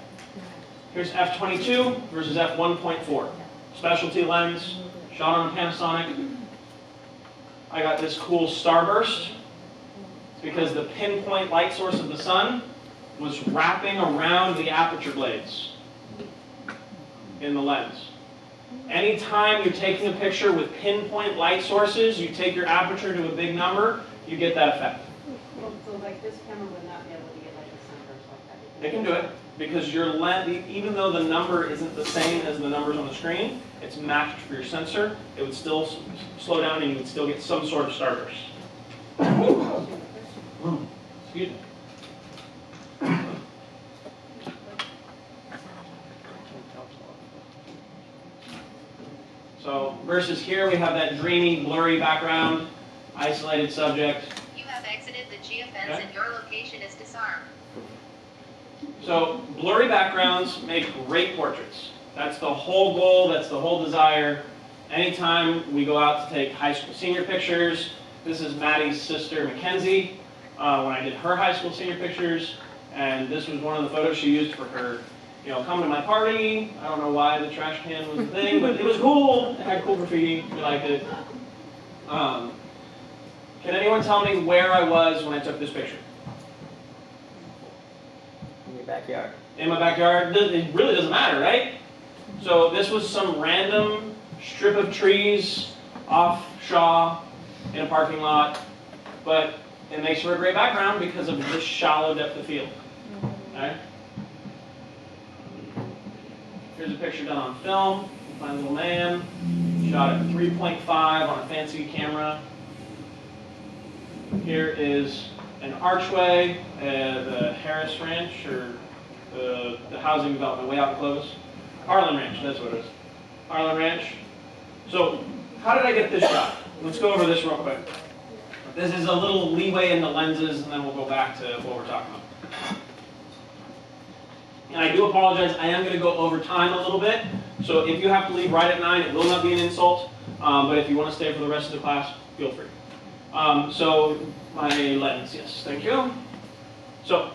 Here's f22 versus f1.4. Specialty lens, shot on a Panasonic. I got this cool starburst because the pinpoint light source of the sun was wrapping around the aperture blades in the lens. Anytime you're taking a picture with pinpoint light sources, you take your aperture to a big number, you get that effect. So like this camera would not be able to get like a sunburst like that? It can do it because your lens, even though the number isn't the same as the numbers on the screen, it's matched for your sensor. It would still slow down and you would still get some sort of starburst. Excuse me. So versus here we have that dreamy, blurry background, isolated subject. You have exited the geofence and your location is disarmed. So blurry backgrounds make great portraits. That's the whole goal, that's the whole desire. Anytime we go out to take high school senior pictures, this is Maddie's sister Mackenzie when I did her high school senior pictures, and this was one of the photos she used for her, come to my party. I don't know why the trash can was a thing, but it was cool. It had cool graffiti. We liked it. Can anyone tell me where I was when I took this picture? In your backyard. In my backyard? It really doesn't matter, right? So this was some random strip of trees off Shaw in a parking lot, but it makes for a great background because of this shallow depth of field. Okay? Here's a picture done on film. My little man, shot at 3.5 on a fancy camera. Here is an archway, the Harris Ranch, or the housing development way out in Clovis. Harlan Ranch, that's what it is. Harlan Ranch. So, how did I get this shot? Let's go over this real quick. This is a little leeway in the lenses, and then we'll go back to what we're talking about. And I do apologize, I am going to go over time a little bit. So if you have to leave right at 9, it will not be an insult. But if you want to stay for the rest of the class, feel free. So my lens, yes, thank you. So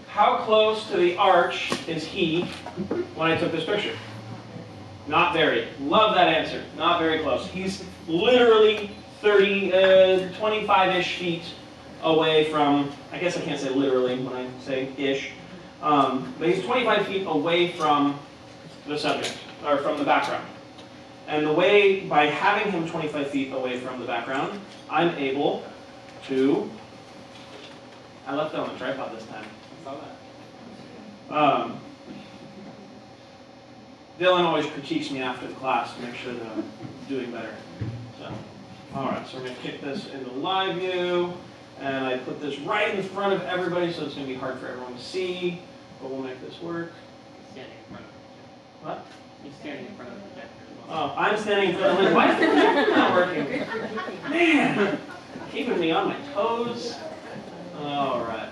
how close to the arch is he when I took this picture? Not very. Love that answer. Not very close. He's literally 25-ish feet away from, I guess I can't say literally when I say ish, but he's 25 feet away from the subject, or from the background. And the way, by having him 25 feet away from the background, I'm able to, I left it on the tripod this time. I saw that. Dylan always critiques me after the class to make sure that I'm doing better. So, all right, so we're going to kick this into live view. And I put this right in front of everybody, so it's going to be hard for everyone to see, but we'll make this work. Standing in front of the What? He's standing in front of the projector as Oh, well. I'm standing in front of the Why is the projector not working? Man, keeping me on my toes. All right.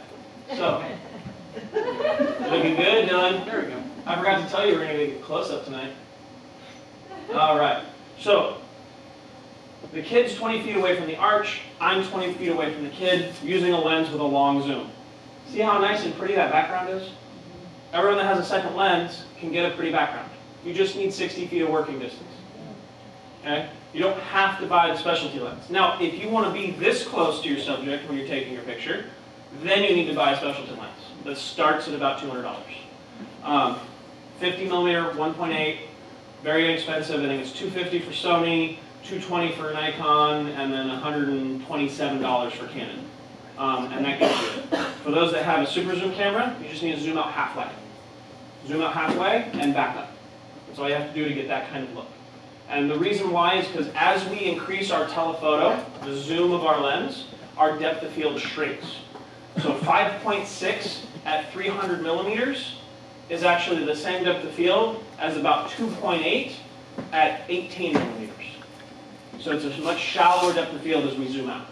So, looking good, Dylan? There we go. I forgot to tell you we're going to get close up tonight. All right. So, the kid's 20 feet away from the arch. I'm 20 feet away from the kid using a lens with a long zoom. See how nice and pretty that background is? Everyone that has a second lens can get a pretty background. You just need 60 feet of working distance. Okay? You don't have to buy the specialty lens. Now, if you want to be this close to your subject when you're taking your picture, then you need to buy a specialty lens. That starts at about $200. 50 millimeter, 1.8, very inexpensive. I think it's $250 for Sony, $220 for Nikon, and then $127 for Canon. And that gets you it. For those that have a super zoom camera, you just need to zoom out halfway. Zoom out halfway and back up. That's all you have to do to get that kind of look. And the reason why is because as we increase our telephoto, the zoom of our lens, our depth of field shrinks. So 5.6 at 300 millimeters is actually the same depth of field as about 2.8 at 18 millimeters. So it's a much shallower depth of field as we zoom out.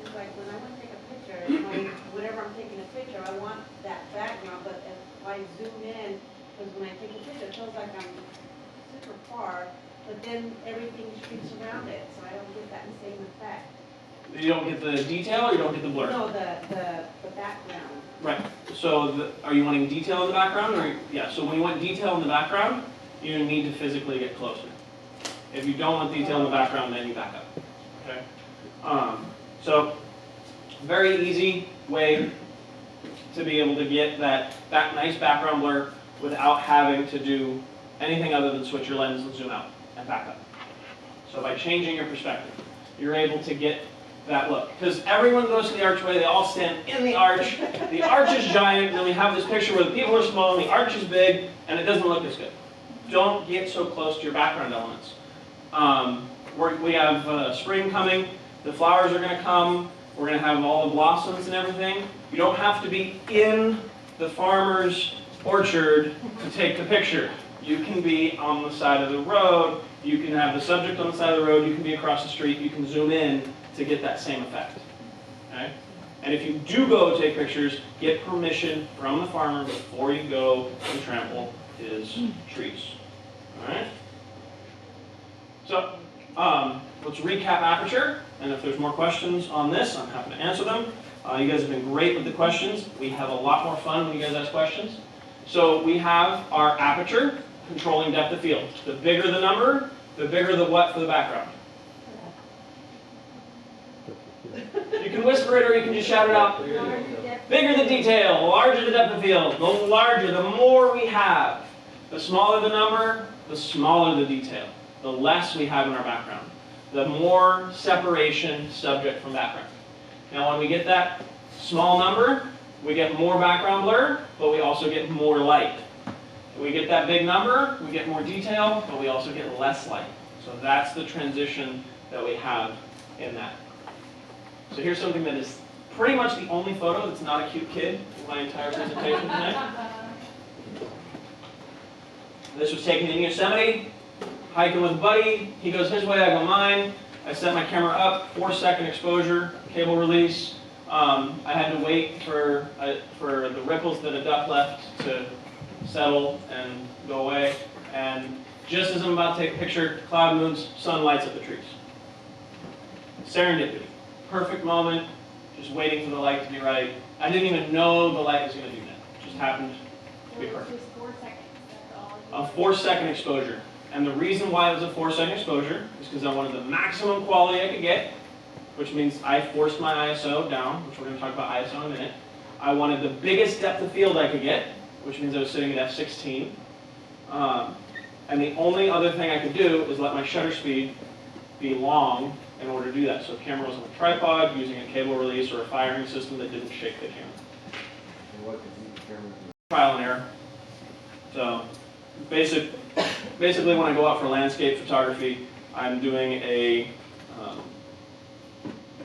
It's like when I want to take a picture, whenever I'm taking a picture, I want that background, but if I zoom in, because when I take a picture, it feels like I'm super far, but then everything shrinks around it, so I don't get that same effect. You don't get the detail or you don't get the blur? No, the background. Right. So are you wanting detail in the background? Or yeah, so when you want detail in the background, you need to physically get closer. If you don't want detail in the background, then you back up. Okay? So very easy way to be able to get that nice background blur without having to do anything other than switch your lens and zoom out and back up. So by changing your perspective, you're able to get that look. Because everyone goes to the archway, they all stand in the arch. The arch is giant, and then we have this picture where the people are small and the arch is big, and it doesn't look as good. Don't get so close to your background elements. We have spring coming. The flowers are going to come. We're going to have all the blossoms and everything. You don't have to be in the farmer's orchard to take the picture. You can be on the side of the road. You can have the subject on the side of the road. You can be across the street. You can zoom in to get that same effect. Okay? And if you do go take pictures, get permission from the farmer before you go and trample his trees. All right? So, let's recap Aperture, and if there's more questions on this, I'm happy to answer them. You guys have been great with the questions. We have a lot more fun when you guys ask questions. So we have our Aperture controlling depth of field. The bigger the number, the bigger the what for the background. You can whisper it or you can just shout it out. Bigger the detail, the larger the depth of field. The larger, the more we have. The smaller the number, the smaller the detail. The less we have in our background. The more separation subject from background. Now when we get that small number, we get more background blur, but we also get more light. If we get that big number, we get more detail, but we also get less light. So that's the transition that we have in that. So here's something that is pretty much the only photo that's not a cute kid in my entire presentation tonight. This was taken in Yosemite, hiking with a buddy. He goes his way, I go mine. I set my camera up, 4-second exposure, cable release. I had to wait for the ripples that a duck left to settle and go away. And just as I'm about to take a picture, cloud moves, sun lights up the trees. Serendipity. Perfect moment, just waiting for the light to be right. I didn't even know the light was going to do that. It just happened to be perfect. Just 4 seconds. That's all. A 4-second exposure. And the reason why it was a 4-second exposure is because I wanted the maximum quality I could get, which means I forced my ISO down, which we're going to talk about ISO in a minute. I wanted the biggest depth of field I could get, which means I was sitting at f16. And the only other thing I could do is let my shutter speed be long in order to do that. So if the camera was on a tripod, using a cable release or a firing system that didn't shake the camera. And what did you determine? Trial and error. So basically when I go out for landscape photography, I'm doing a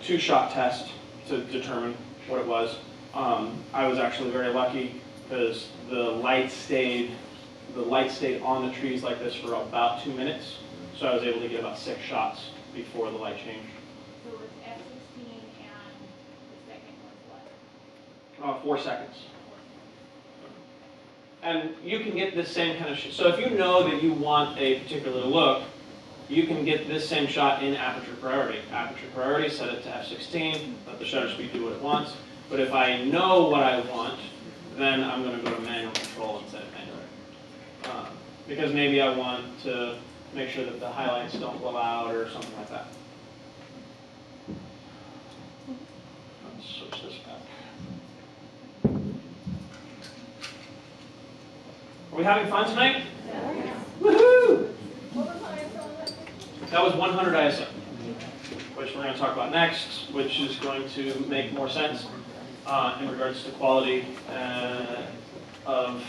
2-shot test to determine what it was. I was actually very lucky because the light stayed on the trees like this for about 2 minutes. So I was able to get about 6 shots before the light changed. So it's F16 and the second was what? 4 seconds. And you can get this same kind of shot. So if you know that you want a particular look, you can get this same shot in Aperture Priority. Aperture Priority, set it to F16, let the shutter speed do what it wants. But if I know what I want, then I'm going to go to manual control instead of manual. Because maybe I want to make sure that the highlights don't blow out or something like that. Let's switch this back. Are we having fun tonight? Yeah. Woohoo! That was 100 ISO, which we're going to talk about next, which is going to make more sense in regards to quality of.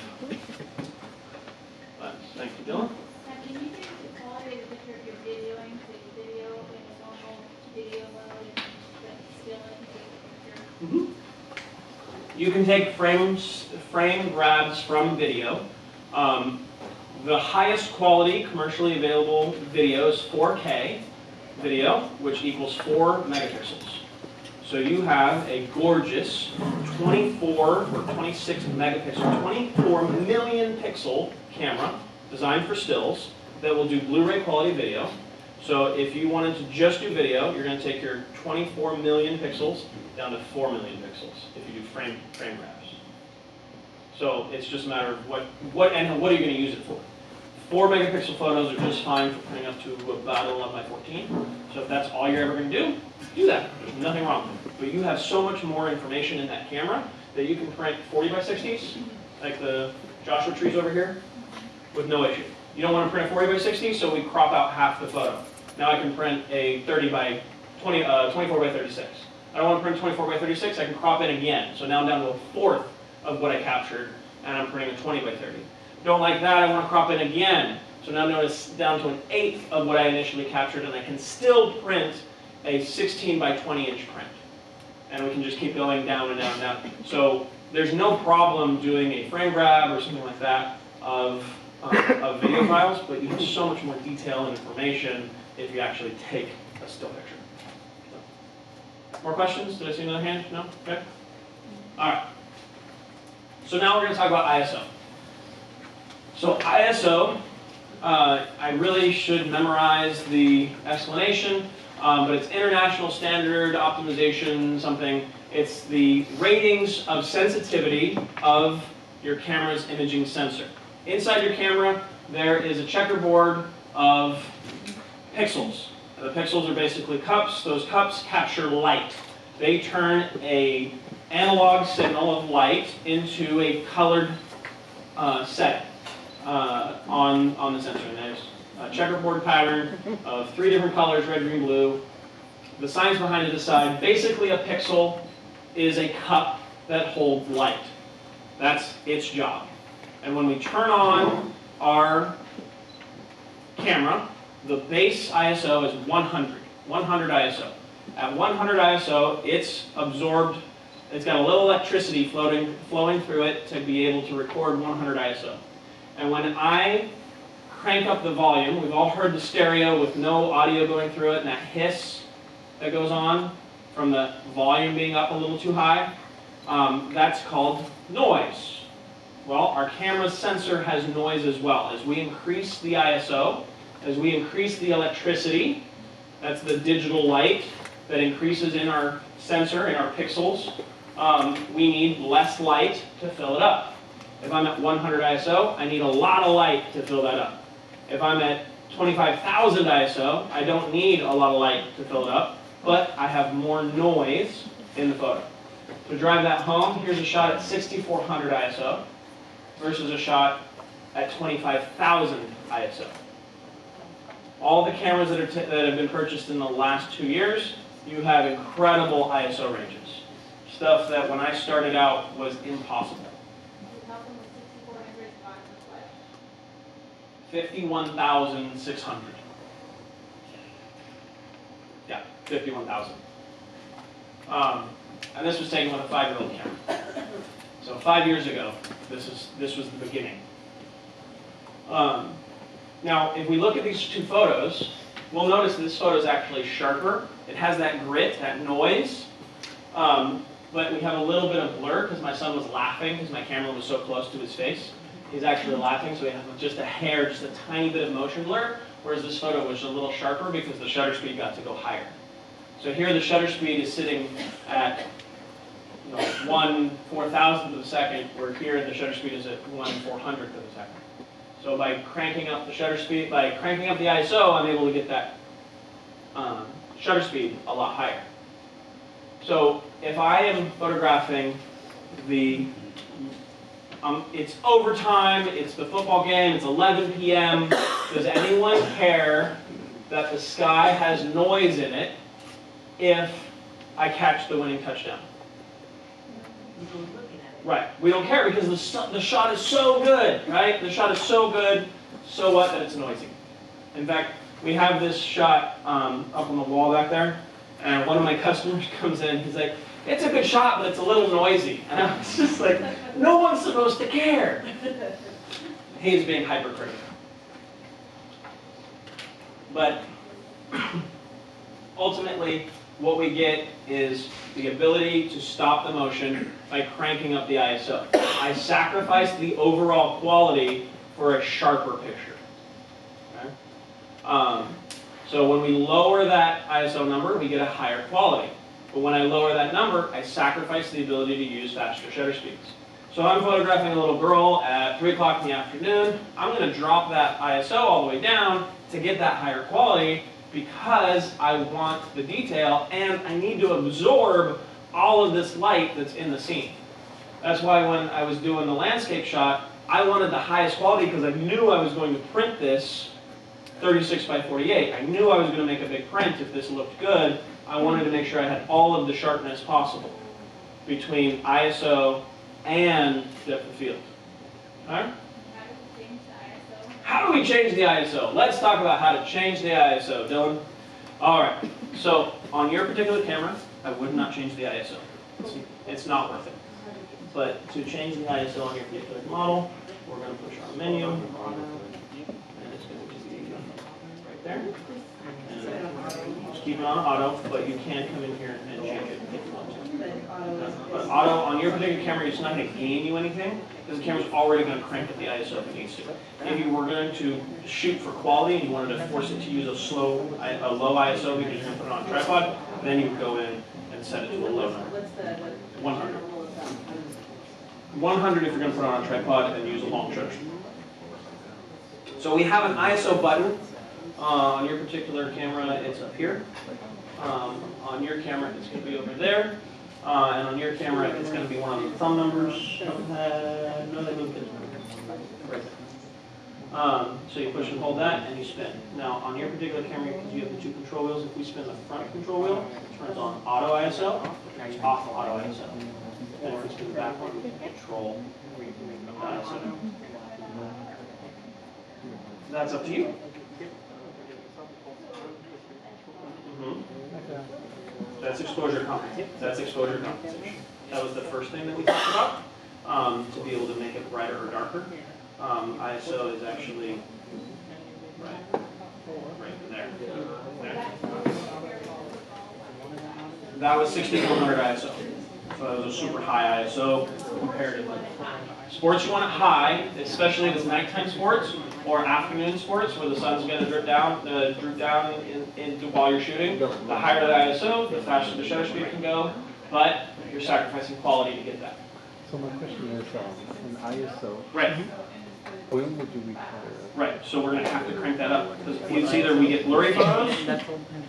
Thank you, Dylan. Now, can you change the quality of the picture if you're videoing, so you video in a normal video mode and then still in the picture? You can take frame grabs from video. The highest quality commercially available video is 4K video, which equals 4 megapixels. So you have a gorgeous 24 or 26 megapixel, 24 million pixel camera designed for stills that will do Blu-ray quality video. So if you wanted to just do video, you're going to take your 24 million pixels down to 4 million pixels if you do frame grabs. So it's just a matter of what are you going to use it for. 4 megapixel photos are just fine for printing up to about 11 by 14. So if that's all you're ever going to do that. There's nothing wrong with it. But you have so much more information in that camera that you can print 40 by 60s, like the Joshua trees over here, with no issue. You don't want to print a 40 by 60, so we crop out half the photo. Now I can print a 24 by 36. I don't want to print 24 by 36, I can crop it again. So now I'm down to a fourth of what I captured, and I'm printing a 20 by 30. Don't like that, I want to crop it again. So now notice down to an eighth of what I initially captured, and I can still print a 16 by 20 inch print. And we can just keep going down and down and down. So there's no problem doing a frame grab or something like that of video files, but you have so much more detail and information if you actually take a still picture. So. More questions? Did I see another hand? No? Okay. All right. So now we're going to talk about ISO. So ISO, I really should memorize the explanation, but it's International Standard Optimization something. It's the ratings of sensitivity of your camera's imaging sensor. Inside your camera, there is a checkerboard of pixels. The pixels are basically cups. Those cups capture light. They turn an analog signal of light into a colored setting on the sensor. And there's a checkerboard pattern of 3 different colors, red, green, blue. The signs behind it decide. Basically, a pixel is a cup that holds light. That's its job. And when we turn on our camera, the base ISO is 100 ISO. At 100 ISO, it's absorbed, it's got a little electricity flowing through it to be able to record 100 ISO. And when I crank up the volume, we've all heard the stereo with no audio going through it, and that hiss that goes on from the volume being up a little too high, that's called noise. Well, our camera's sensor has noise as well. As we increase the ISO, as we increase the electricity, that's the digital light that increases in our sensor, in our pixels, we need less light to fill it up. If I'm at 100 ISO, I need a lot of light to fill that up. If I'm at 25,000 ISO, I don't need a lot of light to fill it up, but I have more noise in the photo. To drive that home, here's a shot at 6400 ISO versus a shot at 25,000 ISO. All the cameras that have been purchased in the last 2 years, you have incredible ISO ranges. Stuff that when I started out was impossible. 51,600. Yeah, 51,000. And this was taken with a 5-year-old camera. So 5 years ago, this was the beginning. Now, if we look at these two photos, we'll notice this photo is actually sharper. It has that grit, that noise. But we have a little bit of blur because my son was laughing because my camera was so close to his face. He's actually laughing, so we have just a hair, just a tiny bit of motion blur, whereas this photo was a little sharper because the shutter speed got to go higher. So here the shutter speed is sitting at 1/4000th of a second, where here the shutter speed is at 1/400th of a second. So by cranking up the shutter speed, by cranking up the ISO, I'm able to get that shutter speed a lot higher. So if I am photographing it's overtime, it's the football game, it's 11 p.m. Does anyone care that the sky has noise in it if I catch the winning touchdown? Right. We don't care because the shot is so good, right? The shot is so good, so what that it's noisy. In fact, we have this shot up on the wall back there, and one of my customers comes in, he's like, it's a good shot, but it's a little noisy. And I was just like, no one's supposed to care. He's being hypercritical. But ultimately, what we get is the ability to stop the motion by cranking up the ISO. I sacrifice the overall quality for a sharper picture. Okay? So when we lower that ISO number, we get a higher quality. But when I lower that number, I sacrifice the ability to use faster shutter speeds. So I'm photographing a little girl at 3 o'clock in the afternoon. I'm going to drop that ISO all the way down to get that higher quality because I want the detail and I need to absorb all of this light that's in the scene. That's why when I was doing the landscape shot, I wanted the highest quality because I knew I was going to print this 36 by 48. I knew I was going to make a big print if this looked good. I wanted to make sure I had all of the sharpness possible between ISO and depth of field. All right? How do we change the ISO? Let's talk about how to change the ISO, Dylan. All right. So on your particular camera, I would not change the ISO. It's not worth it. But to change the ISO on your particular model, we're going to push our menu, and it's going to be right there. And just keep it on auto, but you can come in here and change it if you want to. But auto on your particular camera, it's not going to gain you anything because the camera's already going to crank up the ISO if it needs to. If you were going to shoot for quality and you wanted to force it to use a low ISO because you're going to put it on a tripod, then you would go in and set it to a low number. 100. 100 if you're going to put it on a tripod and use a long shutter speed. So we have an ISO button. On your particular camera, it's up here. On your camera, it's going to be over there. And on your camera, it's going to be one of the thumb numbers. No, they moved it. Right there. So you push and hold that, and you spin. Now, on your particular camera, because you have the two control wheels, if we spin the front control wheel, it turns on auto ISO, it turns off auto ISO. And if we spin the back one, we can control the ISO. That's up to you. That's exposure compensation. That's exposure compensation. That was the first thing that we talked about, to be able to make it brighter or darker. ISO is actually right there. That was 6400 ISO. So that was a super high ISO comparatively. Sports you want it high, especially if it's nighttime sports or afternoon sports where the sun's going to droop down while you're shooting. The higher the ISO, the faster the shutter speed can go, but you're sacrificing quality to get that. So my question is, in ISO, right. When would you require? Right, so we're going to have to crank that up. Because it's either we get blurry photos,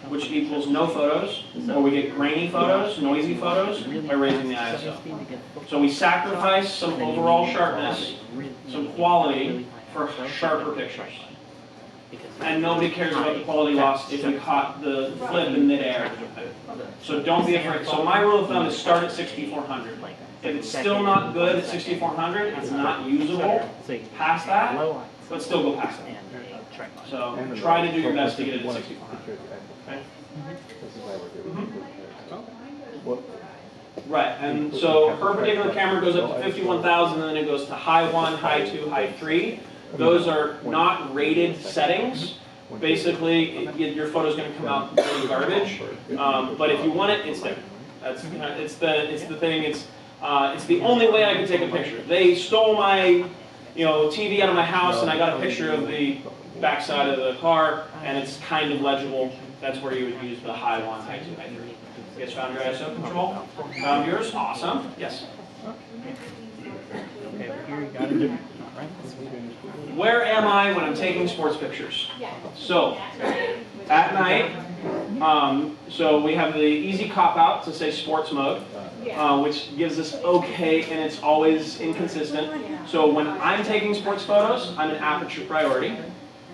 which equals no photos, or we get grainy photos, noisy photos, by raising the ISO. So we sacrifice some overall sharpness, some quality, for sharper pictures. And nobody cares about the quality loss if we caught the flip in midair. So don't be afraid. So my rule of thumb is start at 6400. If it's still not good at 6400, it's not usable past that, but still go past it. So try to do your best to get it at 6400. Okay? Right, and so her particular camera goes up to 51,000, and then it goes to high 1, high 2, high 3. Those are not rated settings. Basically, your photo's going to come out really garbage. But if you want it, it's there. That's it's the thing. It's the only way I can take a picture. They stole my TV out of my house, and I got a picture of the backside of the car, and it's kind of legible. That's where you would use the high 1, high 2, high 3. You guys found your ISO control? Found yours? Awesome. Yes. Okay, over here you got it. Right. Where am I when I'm taking sports pictures? So, at night, so we have the easy cop-out to say sports mode, which gives us okay, and it's always inconsistent. So when I'm taking sports photos, I'm in aperture priority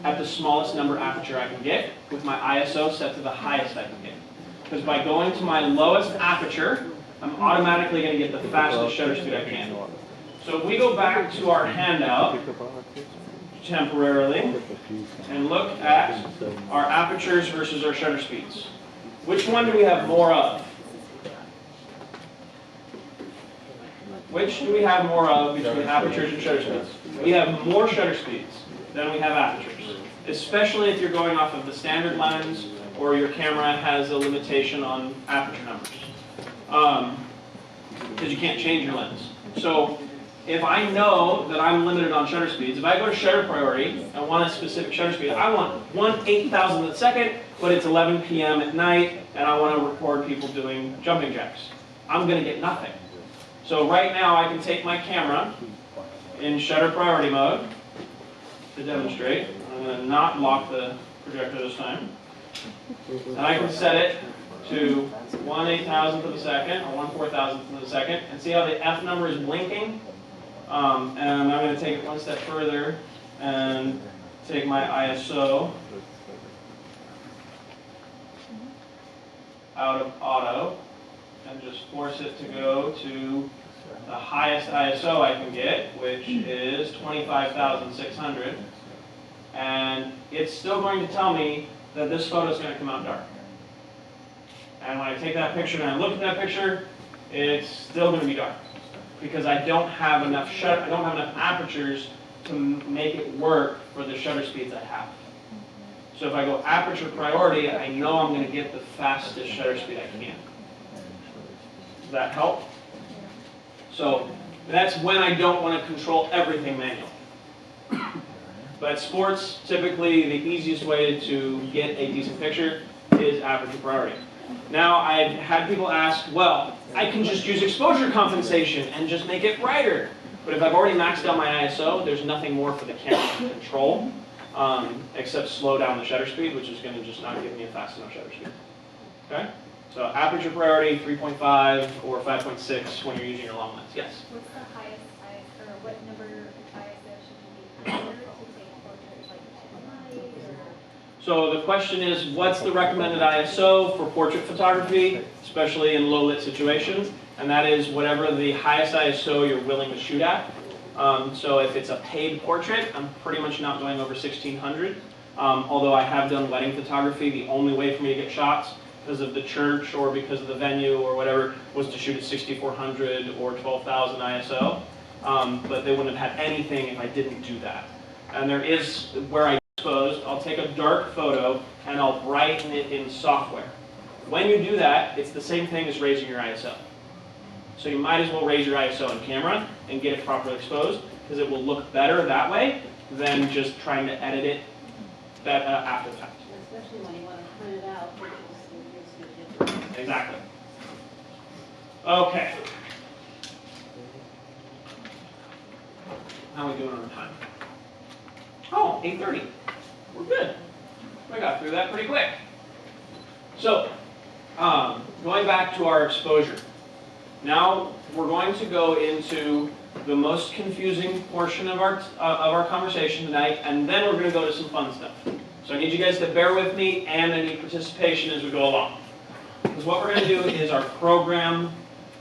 at the smallest number aperture I can get, with my ISO set to the highest I can get. Because by going to my lowest aperture, I'm automatically going to get the fastest shutter speed I can. So if we go back to our handout temporarily and look at our apertures versus our shutter speeds, which one do we have more of? Which do we have more of between apertures and shutter speeds? We have more shutter speeds than we have apertures, especially if you're going off of the standard lens or your camera has a limitation on aperture numbers, because you can't change your lens. So if I know that I'm limited on shutter speeds, if I go to shutter priority and want a specific shutter speed, I want 1/8,000th of a second, but it's 11 p.m. at night, and I want to record people doing jumping jacks. I'm going to get nothing. So right now I can take my camera in shutter priority mode to demonstrate. I'm going to not lock the projector this time. And I can set it to 1/8,000th of a second or 1/4,000th of a second, and see how the F number is blinking? And I'm going to take it one step further and take my ISO out of auto and just force it to go to the highest ISO I can get, which is 25,600. And it's still going to tell me that this photo is going to come out dark. And when I take that picture and I look at that picture, it's still going to be dark, because I don't have enough apertures to make it work for the shutter speeds I have. So if I go aperture priority, I know I'm going to get the fastest shutter speed I can. Does that help? So that's when I don't want to control everything manually. But sports, typically the easiest way to get a decent picture is aperture priority. Now, I've had people ask, well, I can just use exposure compensation and just make it brighter. But if I've already maxed out my ISO, there's nothing more for the camera to control, except slow down the shutter speed, which is going to just not give me a fast enough shutter speed. Okay? So aperture priority 3.5 or 5.6 when you're using your long lens. Yes? What's the highest ISO, or what number of ISO should you be under to take portraits, like 10 light, or? So the question is, what's the recommended ISO for portrait photography, especially in low lit situations? And that is whatever the highest ISO you're willing to shoot at. So if it's a paid portrait, I'm pretty much not going over 1600. Although I have done wedding photography, the only way for me to get shots because of the church or because of the venue or whatever was to shoot at 6400 or 12,000 ISO. But they wouldn't have had anything if I didn't do that. And there is where I exposed, I'll take a dark photo and I'll brighten it in software. When you do that, it's the same thing as raising your ISO. So you might as well raise your ISO on camera and get it properly exposed, because it will look better that way than just trying to edit it after the fact. Especially when you want to print it out, it gives you a different. Exactly. Okay. How are we doing on time? Oh, 8:30. We're good. We got through that pretty quick. So, going back to our exposure. Now we're going to go into the most confusing portion of our conversation tonight, and then we're going to go to some fun stuff. So I need you guys to bear with me, and I need participation as we go along. Because what we're going to do is our program,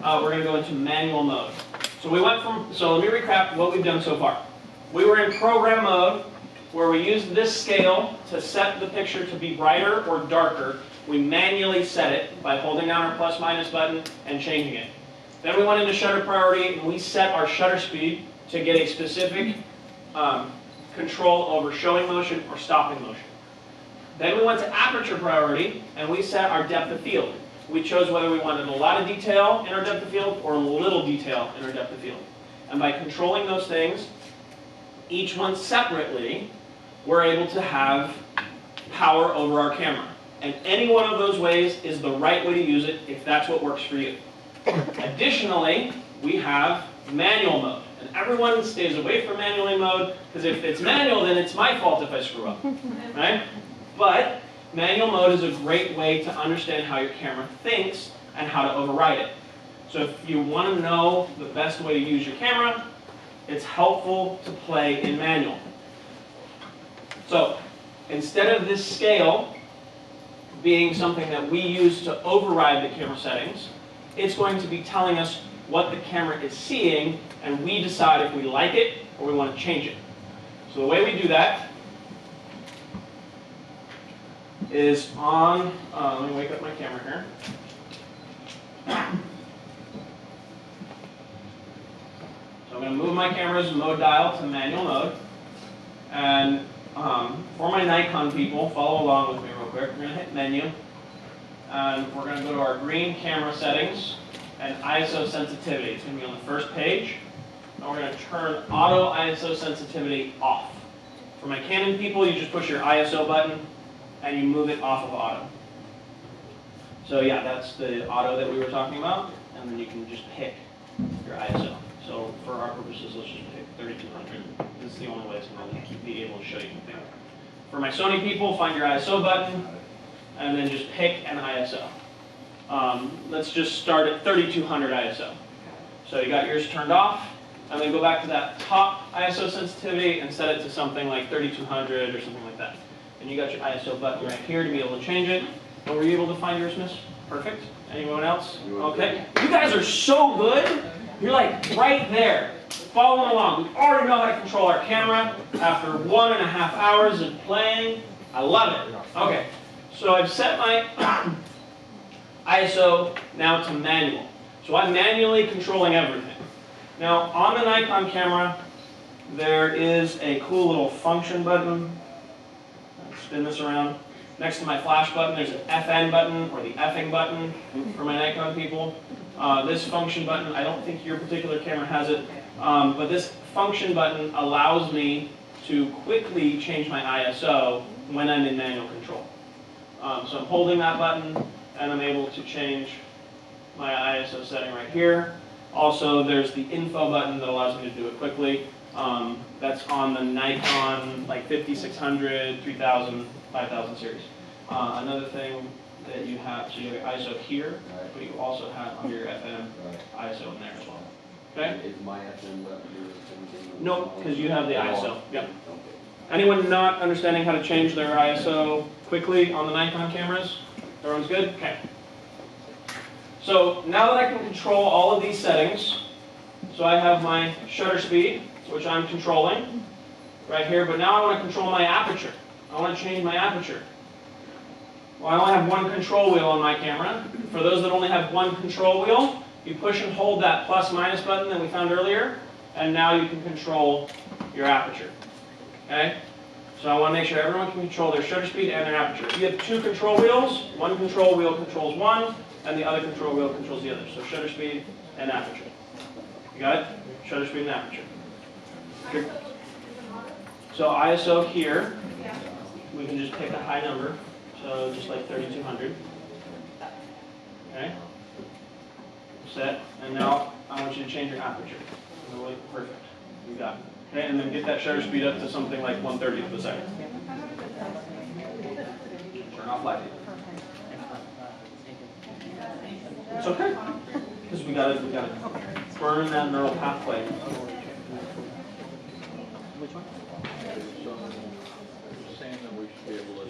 we're going to go into manual mode. So let me recap what we've done so far. We were in program mode, where we used this scale to set the picture to be brighter or darker. We manually set it by holding down our plus minus button and changing it. Then we went into shutter priority, and we set our shutter speed to get a specific control over showing motion or stopping motion. Then we went to aperture priority, and we set our depth of field. We chose whether we wanted a lot of detail in our depth of field or a little detail in our depth of field. And by controlling those things, each one separately, we're able to have power over our camera. And any one of those ways is the right way to use it if that's what works for you. Additionally, we have manual mode. And everyone stays away from manual mode, because if it's manual, then it's my fault if I screw up. Right? But manual mode is a great way to understand how your camera thinks and how to override it. So if you want to know the best way to use your camera, it's helpful to play in manual. So instead of this scale being something that we use to override the camera settings, it's going to be telling us what the camera is seeing, and we decide if we like it or we want to change it. So the way we do that is on, let me wake up my camera here. So I'm going to move my camera's mode dial to manual mode. And for my Nikon people, follow along with me real quick. We're going to hit menu. And we're going to go to our green camera settings and ISO sensitivity. It's going to be on the first page. And we're going to turn auto ISO sensitivity off. For my Canon people, you just push your ISO button and you move it off of auto. So yeah, that's the auto that we were talking about. And then you can just pick your ISO. So for our purposes, let's just pick 3200. This is the only way it's going to be able to show you anything. For my Sony people, find your ISO button and then just pick an ISO. Let's just start at 3200 ISO. So you got yours turned off, and then go back to that top ISO sensitivity and set it to something like 3200 or something like that. And you got your ISO button right here to be able to change it. And were you able to find yours, miss? Perfect. Anyone else? Okay. You guys are so good. You're like right there, following along. We already know how to control our camera after 1.5 hours of playing. I love it. Okay. So I've set my ISO now to manual. So I'm manually controlling everything. Now on the Nikon camera, there is a cool little function button. I'll spin this around. Next to my flash button, there's an FN button, or the effing button for my Nikon people. This function button, I don't think your particular camera has it, but this function button allows me to quickly change my ISO when I'm in manual control. So I'm holding that button, and I'm able to change my ISO setting right here. Also, there's the info button that allows me to do it quickly. That's on the Nikon like 5600, 3000, 5000 series. Another thing that you have, so you have your ISO here, but you also have under your FM ISO in there as well. Okay? Is my FM button here the same thing? Nope, because you have the ISO. Yep. Anyone not understanding how to change their ISO quickly on the Nikon cameras? Everyone's good? Okay. So now that I can control all of these settings, so I have my shutter speed, which I'm controlling right here, but now I want to control my aperture. I want to change my aperture. Well, I only have one control wheel on my camera. For those that only have one control wheel, you push and hold that plus minus button that we found earlier, and now you can control your aperture. Okay? So I want to make sure everyone can control their shutter speed and their aperture. If you have two control wheels, one control wheel controls one, and the other control wheel controls the other. So shutter speed and aperture. You got it? Shutter speed and aperture. Here. So ISO here, we can just pick a high number. So just like 3200. Okay? Set. And now I want you to change your aperture. Perfect. You got it. Okay, and then get that shutter speed up to something like 1/30th of a second. Turn off light. It's okay. Because we gotta burn that neural pathway. Which one?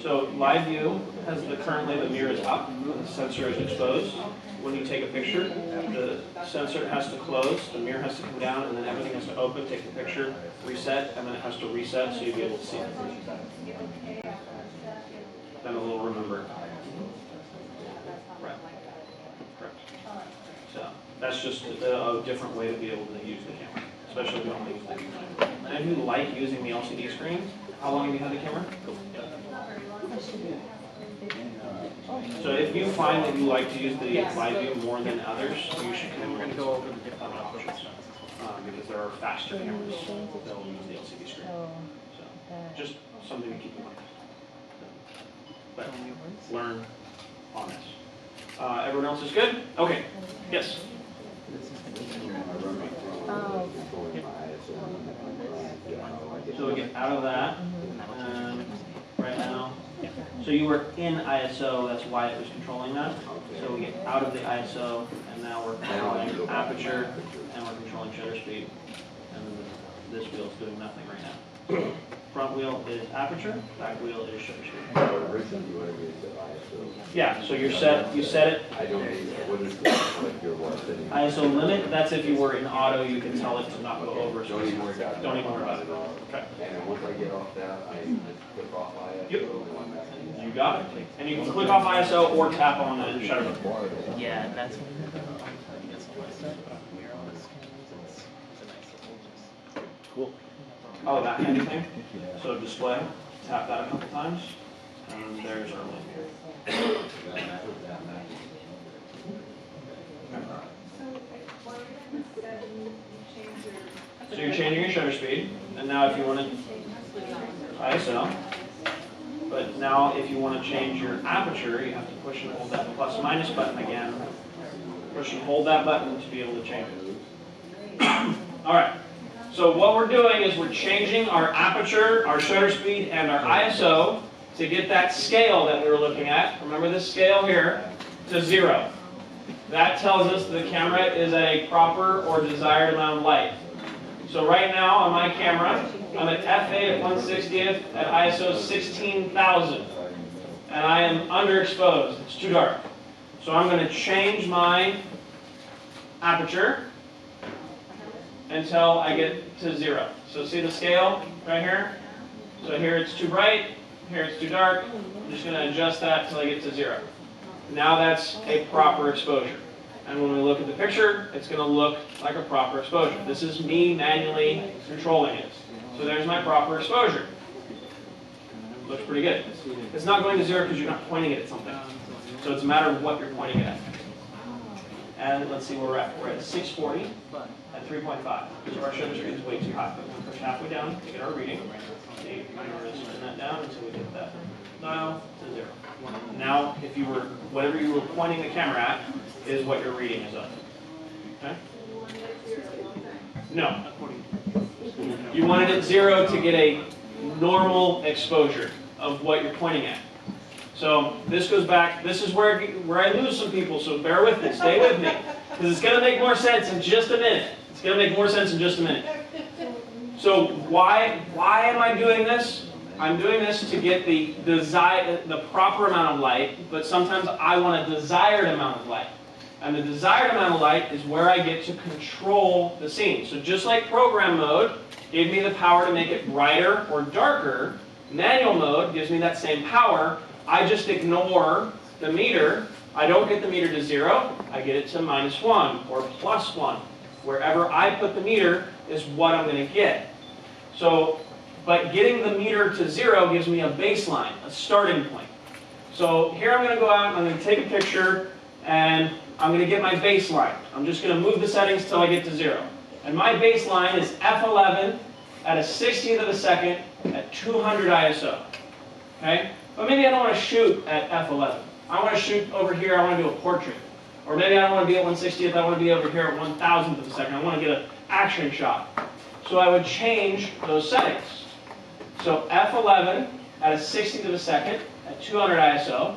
So live view has currently the mirror is up, the sensor is exposed. When you take a picture, the sensor has to close, the mirror has to come down, and then everything has to open, take the picture, reset, and then it has to reset so you'll be able to see it. Then a little remember. Right. Correct. So That's just a different way to be able to use the camera, especially if you don't use the camera. And if you like using the LCD screens, how long have you had the camera? So if you find that you like to use the live view more than others, you should go over the different options because there are faster cameras that will use the LCD screen. So just something to keep in mind. But learn on this. Everyone else is good? Okay. Yes. So we get out of that right now. So you were in ISO, that's why it was controlling that. So we get out of the ISO, and now we're controlling aperture, and we're controlling shutter speed. And this wheel's doing nothing right now. Front wheel is aperture, back wheel is shutter speed. Yeah, so you set it. ISO limit, that's if you were in auto, you can tell it to not go over. So don't even worry about it. Okay. And once I get off that, I click off ISO. Yep. You got it. And you can click off ISO or tap on the shutter button. Yeah, and that's Cool. Oh, that handy thing? So display, tap that a couple times, and there's our link. So you're changing your shutter speed, and now if you want to ISO, but now if you want to change your aperture, you have to push and hold that plus minus button again. Push and hold that button to be able to change it. All right. So what we're doing is we're changing our aperture, our shutter speed, and our ISO to get that scale that we were looking at. Remember this scale here to 0. That tells us the camera is at a proper or desired amount of light. So right now on my camera, I'm at f8 at 1/60th at ISO 16,000. And I am underexposed. It's too dark. So I'm going to change my aperture until I get to 0. So see the scale right here? So here it's too bright, here it's too dark. I'm just going to adjust that until I get to 0. Now that's a proper exposure. And when we look at the picture, it's going to look like a proper exposure. This is me manually controlling it. So there's my proper exposure. Looks pretty good. It's not going to 0 because you're not pointing it at something. So it's a matter of what you're pointing it at. And let's see where we're at. We're at 640 at 3.5. So our shutter speed is way too high. We're going to push halfway down to get our reading. See, we're going to spin that down until we get that dial to 0. Now, if you were, whatever you were pointing the camera at is what your reading is of. Okay? No. You wanted it 0 to get a normal exposure of what you're pointing at. So this goes back, this is where I lose some people, so bear with me, stay with me. Because it's going to make more sense in just a minute. It's going to make more sense in just a minute. So why am I doing this? I'm doing this to get the proper amount of light, but sometimes I want a desired amount of light. And the desired amount of light is where I get to control the scene. So just like program mode gave me the power to make it brighter or darker, manual mode gives me that same power. I just ignore the meter. I don't get the meter to 0. I get it to -1 or +1. Wherever I put the meter is what I'm going to get. So, but getting the meter to 0 gives me a baseline, a starting point. So here I'm going to go out, I'm going to take a picture, and I'm going to get my baseline. I'm just going to move the settings till I get to 0. And my baseline is f11 at a 60th of a second at 200 ISO. Okay? But maybe I don't want to shoot at f11. I want to shoot over here, I want to do a portrait. Or maybe I don't want to be at 1/60th, I want to be over here at 1,000th of a second. I want to get an action shot. So I would change those settings. So f11 at a 60th of a second at 200 ISO.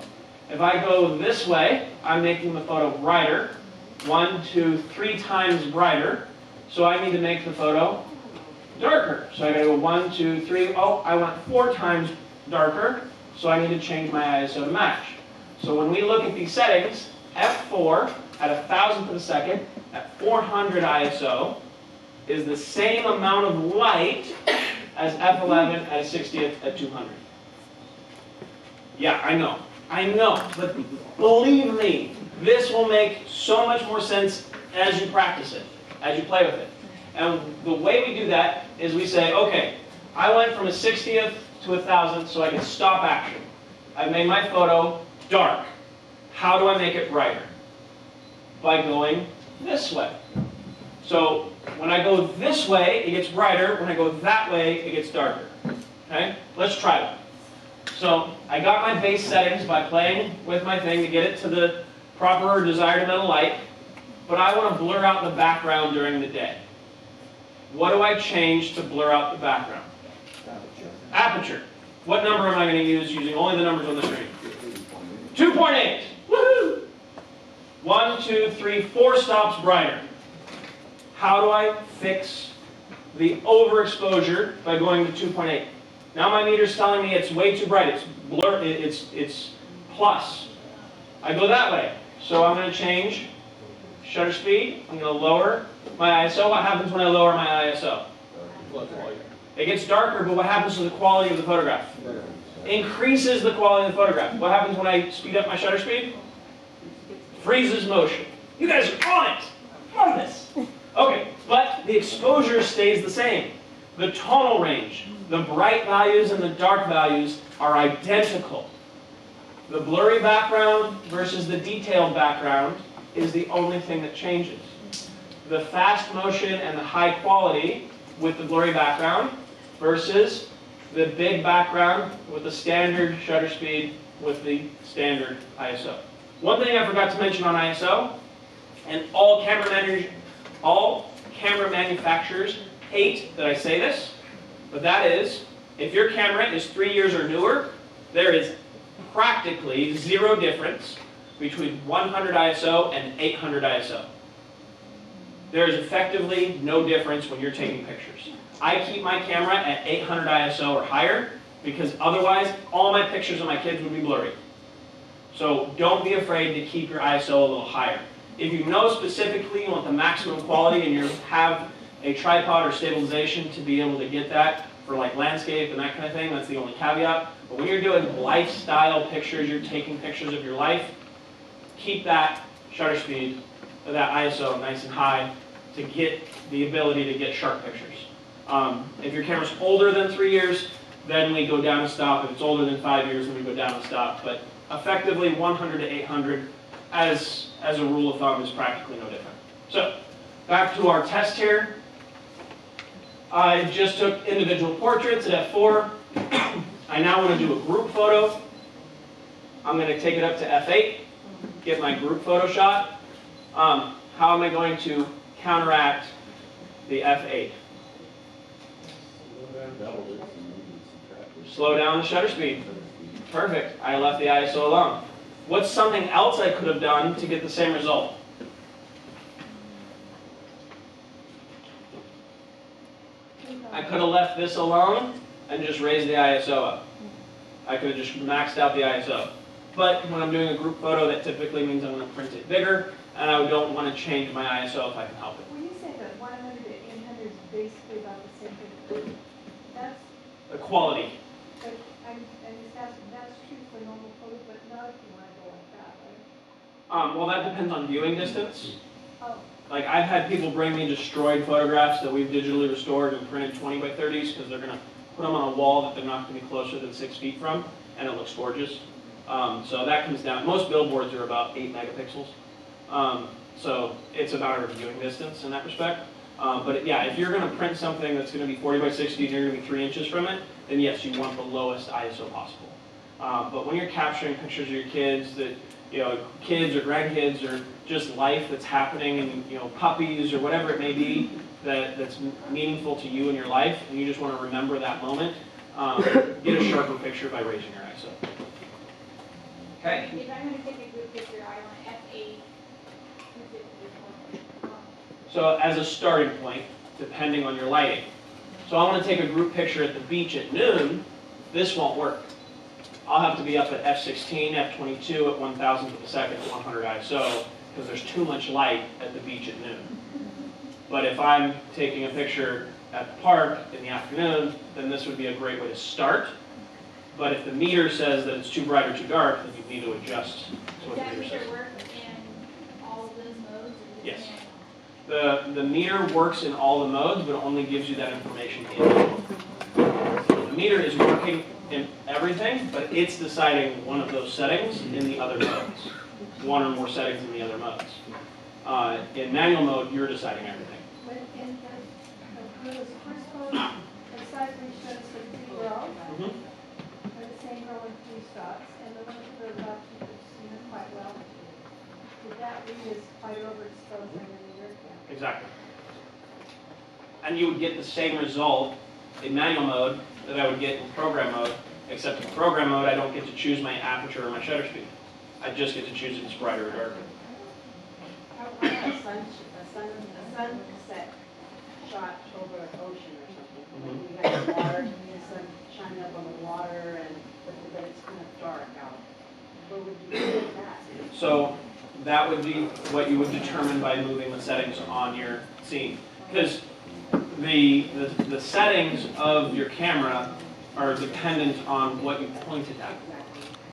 If I go this way, I'm making the photo brighter. 1, 2, 3 times brighter. So I need to make the photo darker. So I gotta go 1, 2, 3. Oh, I want 4 times darker. So I need to change my ISO to match. So when we look at these settings, f4 at 1,000th of a second at 400 ISO is the same amount of light as f11 at a 60th at 200. Yeah, I know, but believe me, this will make so much more sense as you practice it, as you play with it. And the way we do that is we say, okay, I went from a 60th to a 1000th so I can stop action. I've made my photo dark. How do I make it brighter? By going this way. So when I go this way, it gets brighter. When I go that way, it gets darker. Okay? Let's try that. So I got my base settings by playing with my thing to get it to the proper or desired amount of light, but I want to blur out the background during the day. What do I change to blur out the background? Aperture. What number am I going to use using only the numbers on the screen? 2.8. Woohoo! 1, 2, 3, 4 stops brighter. How do I fix the overexposure by going to 2.8? Now my meter's telling me it's way too bright. It's blur. It's plus. I go that way. So I'm going to change shutter speed. I'm going to lower my ISO. What happens when I lower my ISO? It gets darker, but what happens to the quality of the photograph? Increases the quality of the photograph. What happens when I speed up my shutter speed? Freezes motion. You guys are on it. On this. Okay, but the exposure stays the same. The tonal range, the bright values and the dark values are identical. The blurry background versus the detailed background is the only thing that changes. The fast motion and the high quality with the blurry background versus the big background with the standard shutter speed with the standard ISO. One thing I forgot to mention on ISO, and all camera manufacturers hate that I say this, but that is, if your camera is 3 years or newer, there is practically zero difference between 100 ISO and 800 ISO. There is effectively no difference when you're taking pictures. I keep my camera at 800 ISO or higher because otherwise all my pictures of my kids would be blurry. So don't be afraid to keep your ISO a little higher. If you know specifically you want the maximum quality and you have a tripod or stabilization to be able to get that for like landscape and that kind of thing, that's the only caveat. But when you're doing lifestyle pictures, you're taking pictures of your life, keep that shutter speed, that ISO nice and high to get the ability to get sharp pictures. If your camera's older than 3 years, then we go down a stop. If it's older than 5 years, then we go down a stop. But effectively 100 to 800 as a rule of thumb is practically no different. So back to our test here. I just took individual portraits at f4. I now want to do a group photo. I'm going to take it up to f8, get my group photo shot. How am I going to counteract the f8? Slow down the shutter speed. Perfect. I left the ISO alone. What's something else I could have done to get the same result? I could have left this alone and just raised the ISO up. I could have just maxed out the ISO. But when I'm doing a group photo, that typically means I'm going to print it bigger, and I don't want to change my ISO if I can help it. When you say that 100 to 800 is basically about the same thing, that's, The quality. but I'm just asking, that's true for normal photos, but not if you want to go like that, right? Well, that depends on viewing distance. Oh, Like, I've had people bring me destroyed photographs that we've digitally restored and printed 20 by 30s because they're going to put them on a wall that they're not going to be closer than 6 feet from, and it looks gorgeous. So that comes down. Most billboards are about 8 megapixels. So it's about a viewing distance in that respect. But yeah, if you're going to print something that's going to be 40 by 60 and you're going to be 3 inches from it, then yes, you want the lowest ISO possible. But when you're capturing pictures of your kids, that kids or grandkids or just life that's happening, and puppies or whatever it may be that's meaningful to you in your life, and you just want to remember that moment, get a sharper picture by raising your ISO. Okay. If I'm going to take a good picture, I want f8. So as a starting point, depending on your lighting. So I want to take a group picture at the beach at noon. This won't work. I'll have to be up at f16, f22 at 1,000th of a second at 100 ISO because there's too much light at the beach at noon. But if I'm taking a picture at the park in the afternoon, then this would be a great way to start. But if the meter says that it's too bright or too dark, then you need to adjust to what the Does meter that says. meter work in all of those modes? Or Yes. The meter works in all the modes, but only gives you that information in mode. The meter is working in everything, but it's deciding one of those settings in the other modes. One or more settings in the other modes. In manual mode, you're deciding everything. When in the first mode, the side where you showed us the 3 row, or the same row with 3 stops, and the one to the left, you could see them quite well. Did that read as quite overexposed in the rear cam? Exactly. And you would get the same result in manual mode that I would get in program mode, except in program mode, I don't get to choose my aperture or my shutter speed. I just get to choose if it's brighter or darker. How about a sunset shot over an ocean or something? Like you got the water, the sun shining up on the water, but it's kind of dark out. Where would you do that? So that would be what you would determine by moving the settings on your scene. Because the settings of your camera are dependent on what you pointed at.